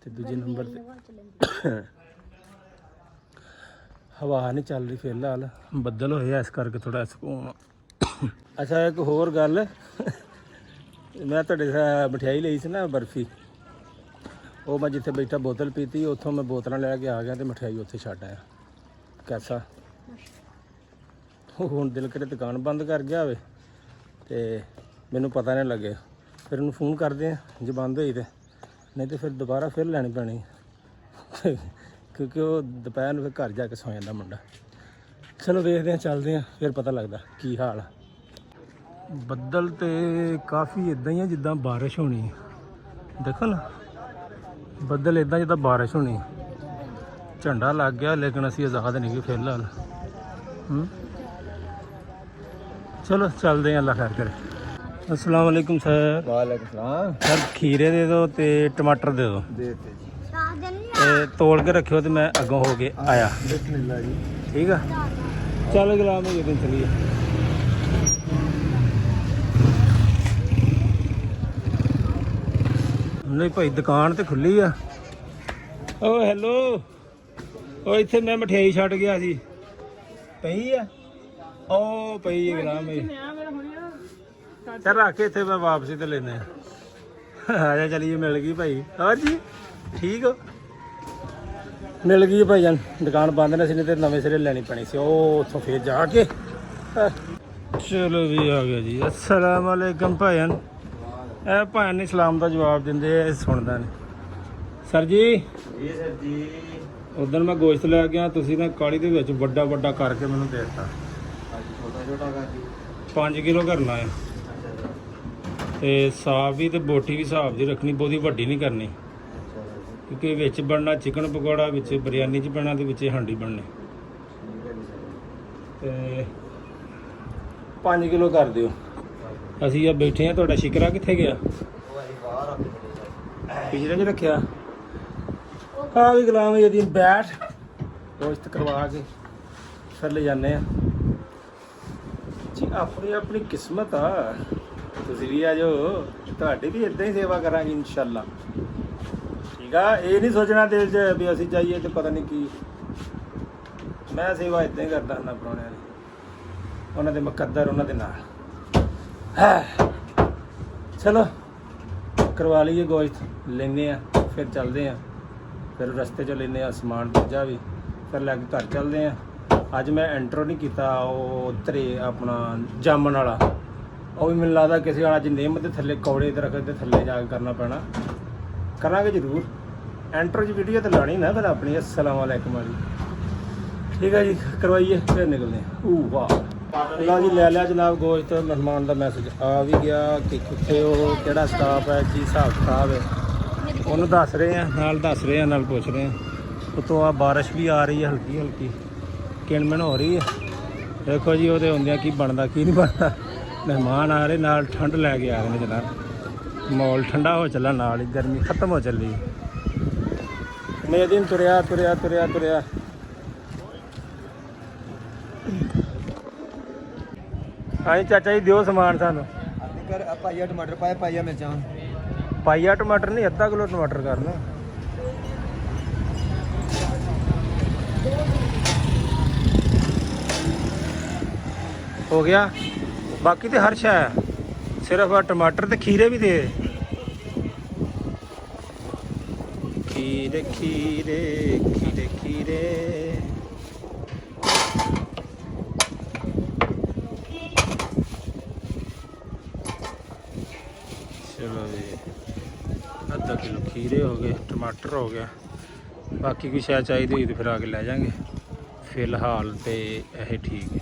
Speaker 1: ਤੇ ਦੂਜੇ ਨੰਬਰ 'ਤੇ ਹਵਾ ਨਹੀਂ ਚੱਲ ਰਹੀ ਫਿਲਹਾਲ, ਬੱਦਲ ਹੋਏ ਆ, ਇਸ ਕਰਕੇ ਥੋੜ੍ਹਾ ਸਕੂਨ। ਅੱਛਾ, ਇੱਕ ਹੋਰ ਗੱਲ, ਮੈਂ ਤੁਹਾਡੇ ਮਠਿਆਈ ਲਈ ਸੀ ਨਾ, ਬਰਫੀ, ਉਹ ਮੈਂ ਜਿੱਥੇ ਬੈਠਾ ਬੋਤਲ ਪੀਤੀ, ਉੱਥੋਂ ਮੈਂ ਬੋਤਲਾਂ ਲੈ ਕੇ ਆ ਗਿਆ ਅਤੇ ਮਠਿਆਈ ਉੱਥੇ ਛੱਡ ਆਇਆ। ਕੈਸਾ ਹੁਣ ਦਿਲ ਕਰੇ ਦੁਕਾਨ ਬੰਦ ਕਰ ਗਿਆ ਹੋਵੇ ਅਤੇ ਮੈਨੂੰ ਪਤਾ ਨਹੀਂ ਲੱਗੇ। ਫਿਰ ਉਹਨੂੰ ਫੋਨ ਕਰਦੇ ਆ ਜੇ ਬੰਦ ਹੋਈ ਤੇ, ਨਹੀਂ ਤਾਂ ਫਿਰ ਦੁਬਾਰਾ ਫਿਰ ਲੈਣੀ ਪੈਣੀ, ਕਿਉਂਕਿ ਉਹ ਦੁਪਹਿਰ ਨੂੰ ਫਿਰ ਘਰ ਜਾ ਕੇ ਸੌ ਜਾਂਦਾ ਮੁੰਡਾ। ਚਲੋ ਵੇਖਦੇ ਹਾਂ, ਚੱਲਦੇ ਹਾਂ, ਫਿਰ ਪਤਾ ਲੱਗਦਾ ਕੀ ਹਾਲ ਆ। ਬੱਦਲ ਤੇ ਕਾਫੀ ਇੱਦਾਂ ਹੀ ਆ ਜਿੱਦਾਂ ਬਾਰਿਸ਼ ਹੋਣੀ ਹੈ। ਦੇਖੋ ਨਾ, ਬੱਦਲ ਇੱਦਾਂ ਜਿੱਦਾਂ ਬਾਰਿਸ਼ ਹੋਣੀ। ਝੰਡਾ ਲੱਗ ਗਿਆ, ਲੇਕਿਨ ਅਸੀਂ ਆਜ਼ਾਦ ਨਹੀਂ ਗਏ ਫਿਲਹਾਲ। ਚਲੋ ਚੱਲਦੇ ਹਾਂ, ਅੱਲਾ ਖੈਰ ਕਰੇ। अस्सलाम वालेकुम सर।
Speaker 4: ਵਾਲੇਕੁਮ ਸਲਾਮ।
Speaker 1: सर खीरे दे दो ते टमाटर दे दो,
Speaker 4: ਦੇਤੇ ਜੀ।
Speaker 1: ते तोल के रखियो ते मैं अगों हो के आया।
Speaker 4: ਬਿਸਮਿਲ੍ਲਾ ਜੀ।
Speaker 1: ठीक है, चलो गुलाम ये दिन चलिए। नहीं भाई, दुकान तो खुली आ। ओ हेलो, ओ इत्थे मैं मठियाई छड़ गया सी, पई आ, ओ पई है गुलाम भाई। चल रख के इत्थे, मैं वापसी तो लेने। आजा चलिए, मिल गई भाई। और जी ठीक हो? मिल गई भाई जान, दुकान बंद ने सी, नहीं तो नवे सिरे लेनी पैनी सी। ओ उत्थों फिर जाके चलो भी आ गया जी। अस्सलाम वालेकुम भाईजान। ਇਹ ਭਾਣ ਨੇ ਸਲਾਮ ਦਾ ਜਵਾਬ ਦਿੰਦੇ ਆ, ਸੁਣਦਾ ਨਹੀਂ। ਸਰ ਜੀ,
Speaker 4: ਜੀ ਸਰ ਜੀ।
Speaker 1: ਉਦੋਂ ਮੈਂ ਗੋਸ਼ਤ ਲੈ ਗਿਆ, ਤੁਸੀਂ ਨਾ ਕਾਲੀ ਦੇ ਵਿੱਚ ਵੱਡਾ ਵੱਡਾ ਕਰਕੇ ਮੈਨੂੰ ਦੇ ਦਿੱਤਾ।
Speaker 4: ਅੱਜ ਛੋਟਾ ਛੋਟਾ ਕਰ ਦਿਓ।
Speaker 1: 5 ਕਿਲੋ ਕਰਨਾ ਹੈ, ਤੇ ਸਾਫ ਵੀ ਤੇ ਬੋਟੀ ਵੀ ਹਿਸਾਬ ਦੀ ਰੱਖਣੀ, ਬਹੁਤੀ ਵੱਡੀ ਨਹੀਂ ਕਰਨੀ, ਕਿਉਂਕਿ ਵਿੱਚ ਬਣਨਾ ਚਿਕਨ ਪਕੌੜਾ, ਵਿੱਚ ਬਿਰਿਆਨੀ 'ਚ ਪੈਣਾ, ਤੇ ਵਿੱਚ ਹਾਂਡੀ ਬਣਨੀ। ਤੇ 5 ਕਿਲੋ ਕਰ ਦਿਓ। ਅਸੀਂ ਆ ਬੈਠੇ ਆ, ਤੁਹਾਡਾ ਸ਼ਿਕਰਾ ਕਿੱਥੇ ਗਿਆ? ਪਿਛਲੇ 'ਚ ਰੱਖਿਆ। ਆ ਵੀ ਗੁਲਾਮ ਯਦੀਨ ਬੈਠ, ਗੋਸ਼ਤ ਕਰਵਾ ਕੇ ਫਿਰ ਲੈ ਜਾਂਦੇ ਆ ਜੀ। ਆਪਣੀ ਆਪਣੀ ਕਿਸਮਤ ਆ, ਤੁਸੀਂ ਵੀ ਆ ਜਾਓ, ਤੁਹਾਡੀ ਵੀ ਇੱਦਾਂ ਹੀ ਸੇਵਾ ਕਰਾਂਗੇ ਇਨਸ਼ਾਅੱਲਾ। ਠੀਕ ਆ, ਇਹ ਨਹੀਂ ਸੋਚਣਾ ਦਿਲ 'ਚ ਵੀ ਅਸੀਂ ਚਾਹੀਏ ਤੇ ਪਤਾ ਨਹੀਂ ਕੀ। ਮੈਂ ਸੇਵਾ ਇੱਦਾਂ ਹੀ ਕਰਦਾ ਹੁੰਦਾ ਪ੍ਰਾਹੁਣਿਆਂ ਦੀ, ਉਹਨਾਂ ਦੇ ਮੁਕੱਦਰ, ਉਹਨਾਂ ਦੇ ਨਾਲ। ਚਲੋ ਕਰਵਾ ਲਈਏ ਗੋਸ਼ਤ, ਲੈਂਦੇ ਆ, ਫਿਰ ਚੱਲਦੇ ਆ। ਫਿਰ ਰਸਤੇ 'ਚ ਲੈਂਦੇ ਆ ਸਮਾਨ ਦੂਜਾ ਵੀ, ਫਿਰ ਲੈ ਕੇ ਘਰ ਚੱਲਦੇ ਆ। ਅੱਜ ਮੈਂ ਐਂਟਰੋ ਨਹੀਂ ਕੀਤਾ, ਉਹ ਤਰੇ ਆਪਣਾ ਜਾਮਣ ਵਾਲਾ, ਉਹ ਵੀ ਮੈਨੂੰ ਲੱਗਦਾ ਕਿਸੇ ਵਾਲਾ ਅੱਜ ਨਿੰਮ ਦੇ ਥੱਲੇ, ਕੌੜੇ ਦੇ ਰਖਤ ਦੇ ਥੱਲੇ ਜਾ ਕੇ ਕਰਨਾ ਪੈਣਾ। ਕਰਾਂਗੇ ਜ਼ਰੂਰ ਐਂਟਰੋ 'ਚ ਵੀਡੀਓ ਤਾਂ ਲਾਣੀ ਨਾ ਫਿਰ ਆਪਣੀ। अस्सलाम वालेकुम वाली। ठीक है जी, करवाइए, फिर निकलते हैं। वाह, लो जी, ले लिया जनाब गोश्त। मेहमान का मैसेज आ भी गया कि कितने वो किहड़ा स्टाफ है, की हिसाब किताब है, ਉਹਨੂੰ ਦੱਸ ਰਹੇ ਆ, ਨਾਲ ਦੱਸ ਰਹੇ ਆ, ਨਾਲ ਪੁੱਛ ਰਹੇ ਆ। ਉਤੋਂ ਆ ਬਾਰਿਸ਼ ਵੀ ਆ ਰਹੀ ਹੈ, ਹਲਕੀ ਹਲਕੀ ਕਿਣਮਣ ਹੋ ਰਹੀ ਹੈ। ਦੇਖੋ ਜੀ, ਉਹਦੇ ਹੁੰਦਿਆਂ ਕੀ ਬਣਦਾ ਕੀ ਨਹੀਂ ਬਣਦਾ। ਮਹਿਮਾਨ ਆ ਰਹੇ, ਨਾਲ ਠੰਡ ਲੈ ਕੇ ਆ ਰਹੇ ਨੇ ਜਨਾਬ। ਮਾਹੌਲ ਠੰਡਾ ਹੋ ਚੱਲਾ, ਨਾਲ ਹੀ ਗਰਮੀ ਖਤਮ ਹੋ ਚੱਲੀ। ਮੈਂ ਦਿਨ ਤੁਰਿਆ ਤੁਰਿਆ ਤੁਰਿਆ ਤੁਰਿਆ। ਹਾਂਜੀ ਚਾਚਾ ਜੀ, ਦਿਓ ਸਮਾਨ ਸਾਨੂੰ।
Speaker 4: ਕਰ ਪਾਈਆ ਟਮਾਟਰ ਪਾਇਆ, ਪਾਈਆ ਮਿਰਚਾਂ।
Speaker 1: ਪਾਈਆ ਟਮਾਟਰ ਨਹੀਂ, ਅੱਧਾ ਕਿਲੋ ਟਮਾਟਰ ਕਰਨਾ। ਹੋ ਗਿਆ, ਬਾਕੀ ਤੇ ਹਰ ਸ਼ੈ, ਸਿਰਫ ਆ ਟਮਾਟਰ ਤੇ ਖੀਰੇ ਵੀ ਦੇ। ਖੀਰੇ ਖੀਰੇ ਖੀਰੇ ਖੀਰੇ ਚਲੋ ਜੀ ਅੱਧਾ ਕਿਲੋ ਖੀਰੇ ਹੋ ਗਏ, ਟਮਾਟਰ ਹੋ ਗਿਆ, ਬਾਕੀ ਕੋਈ ਸ਼ਾਇਦ ਚਾਹੀਦੀ ਹੋਈ ਤਾਂ ਫਿਰ ਆ ਕੇ ਲੈ ਜਾਾਂਗੇ। ਫਿਲਹਾਲ ਤੇ ਇਹ ਠੀਕ ਹੈ।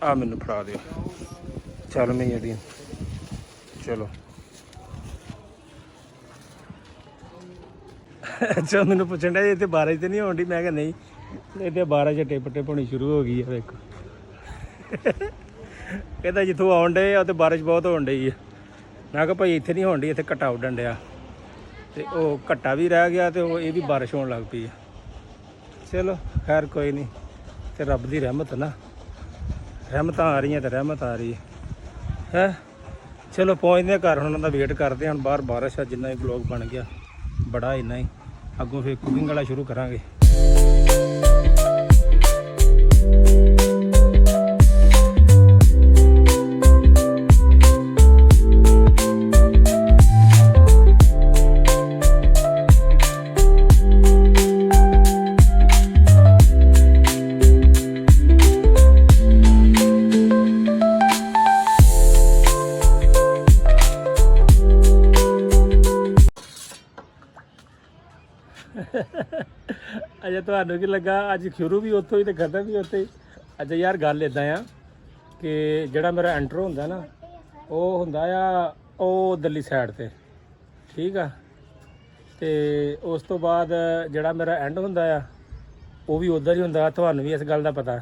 Speaker 1: ਆ ਮੈਨੂੰ ਫੜਾ ਦਿਓ, ਚੱਲ ਮੈਂ ਇਹਦੀ ਚਲੋ। ਅੱਛਾ ਮੈਨੂੰ ਪੁੱਛਣ ਡਿਆ ਇੱਥੇ ਬਾਰਿਸ਼ ਤੇ ਨਹੀਂ ਹੋਣ ਡਈ, ਮੈਂ ਕਿਹਾ ਨਹੀਂ ਇੱਥੇ ਬਾਰਿਸ਼ ਟਿਪ ਟਿਪ ਹੋਣੀ ਸ਼ੁਰੂ ਹੋ ਗਈ ਹੈ ਵੇਖੋ। ਕਹਿੰਦਾ ਜਿੱਥੋਂ ਆਉਣ ਡੇ ਆ ਉੱਥੇ ਬਾਰਿਸ਼ ਬਹੁਤ ਹੋਣ ਡਈ ਆ। ਮੈਂ ਕਿਹਾ ਭਾਈ ਇੱਥੇ ਨਹੀਂ ਹੋਣ ਡਈ, ਇੱਥੇ ਘੱਟਾ ਉੱਡਣ ਡਿਆ, ਤੇ ਉਹ ਘੱਟਾ ਵੀ ਰਹਿ ਗਿਆ ਤੇ ਉਹ ਇਹ ਵੀ ਬਾਰਿਸ਼ ਹੋਣ ਲੱਗ ਪਈ ਆ। ਚਲੋ ਖੈਰ ਕੋਈ ਨਹੀਂ, ਤੇ ਰੱਬ ਦੀ ਰਹਿਮਤ ਨਾ, ਰਹਿਮਤਾਂ ਆ ਰਹੀਆਂ ਤੇ ਰਹਿਮਤ ਆ ਰਹੀ ਹੈ। ਚਲੋ ਪਹੁੰਚਦੇ ਹਾਂ ਘਰ, ਹੁਣ ਉਹਨਾਂ ਦਾ ਵੇਟ ਕਰਦੇ ਹਾਂ। ਹੁਣ ਬਾਹਰ ਬਾਰਿਸ਼ ਆ, ਜਿੰਨਾ ਹੀ ਬਲੌਗ ਬਣ ਗਿਆ ਬੜਾ ਇੰਨਾ ਹੀ, ਅੱਗੋਂ ਫਿਰ ਕੁਕਿੰਗ ਵਾਲਾ ਸ਼ੁਰੂ ਕਰਾਂਗੇ। ਅੱਛਾ ਤੁਹਾਨੂੰ ਕੀ ਲੱਗਾ ਅੱਜ ਸ਼ੁਰੂ ਵੀ ਉੱਥੋਂ ਹੀ ਤੇ ਖਤਮ ਵੀ ਉੱਥੇ ਹੀ? ਅੱਛਾ ਯਾਰ ਗੱਲ ਇੱਦਾਂ ਆ ਕਿ ਜਿਹੜਾ ਮੇਰਾ ਐਂਟਰ ਹੁੰਦਾ ਨਾ ਉਹ ਹੁੰਦਾ ਆ ਉਹ ਉੱਧਰਲੀ ਸਾਈਡ ਤੇ, ਠੀਕ ਆ, ਤੇ ਉਸ ਤੋਂ ਬਾਅਦ ਜਿਹੜਾ ਮੇਰਾ ਐਂਡ ਹੁੰਦਾ ਆ ਉਹ ਵੀ ਉੱਧਰ ਹੀ ਹੁੰਦਾ। ਤੁਹਾਨੂੰ ਵੀ ਇਸ ਗੱਲ ਦਾ ਪਤਾ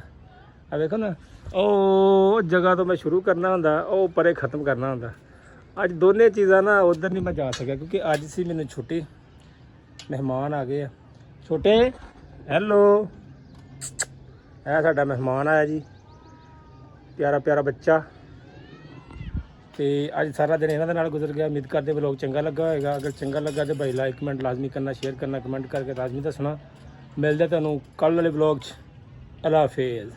Speaker 1: ਆ, ਵੇਖੋ ਨਾ ਉਹ ਜਗ੍ਹਾ ਤੋਂ ਮੈਂ ਸ਼ੁਰੂ ਕਰਨਾ ਹੁੰਦਾ, ਉਹ ਪਰੇ ਖ਼ਤਮ ਕਰਨਾ ਹੁੰਦਾ। ਅੱਜ ਦੋਨੇ ਚੀਜ਼ਾਂ ਨਾ ਉੱਧਰ ਨਹੀਂ ਮੈਂ ਜਾ ਸਕਿਆ ਕਿਉਂਕਿ ਅੱਜ ਸੀ ਮੈਨੂੰ ਛੁੱਟੀ, ਮਹਿਮਾਨ ਆ ਗਏ ਆ ਛੋਟੇ। ਹੈਲੋ, ਇਹ ਸਾਡਾ ਮਹਿਮਾਨ ਆਇਆ ਜੀ, ਪਿਆਰਾ ਪਿਆਰਾ ਬੱਚਾ। ਤੇ ਅੱਜ ਸਾਰਾ ਦਿਨ ਇਹਨਾਂ ਦੇ ਨਾਲ ਗੁਜ਼ਰ ਗਿਆ। ਉਮੀਦ ਕਰਦੇ ਵਲੋਗ ਚੰਗਾ ਲੱਗਾ ਹੋਏਗਾ। ਅਗਰ ਚੰਗਾ ਲੱਗਾ ਤੇ ਭਾਈ ਲਾਈਕ ਕਮੈਂਟ ਲਾਜ਼ਮੀ ਕਰਨਾ, ਸ਼ੇਅਰ ਕਰਨਾ, ਕਮੈਂਟ ਕਰਕੇ ਲਾਜ਼ਮੀ ਦੱਸਣਾ। ਮਿਲਦੇ ਤੁਹਾਨੂੰ ਕੱਲ੍ਹ ਵਾਲੇ ਵਲੋਗ 'ਚ। ਅੱਲਾ ਹਾਫਿਜ਼।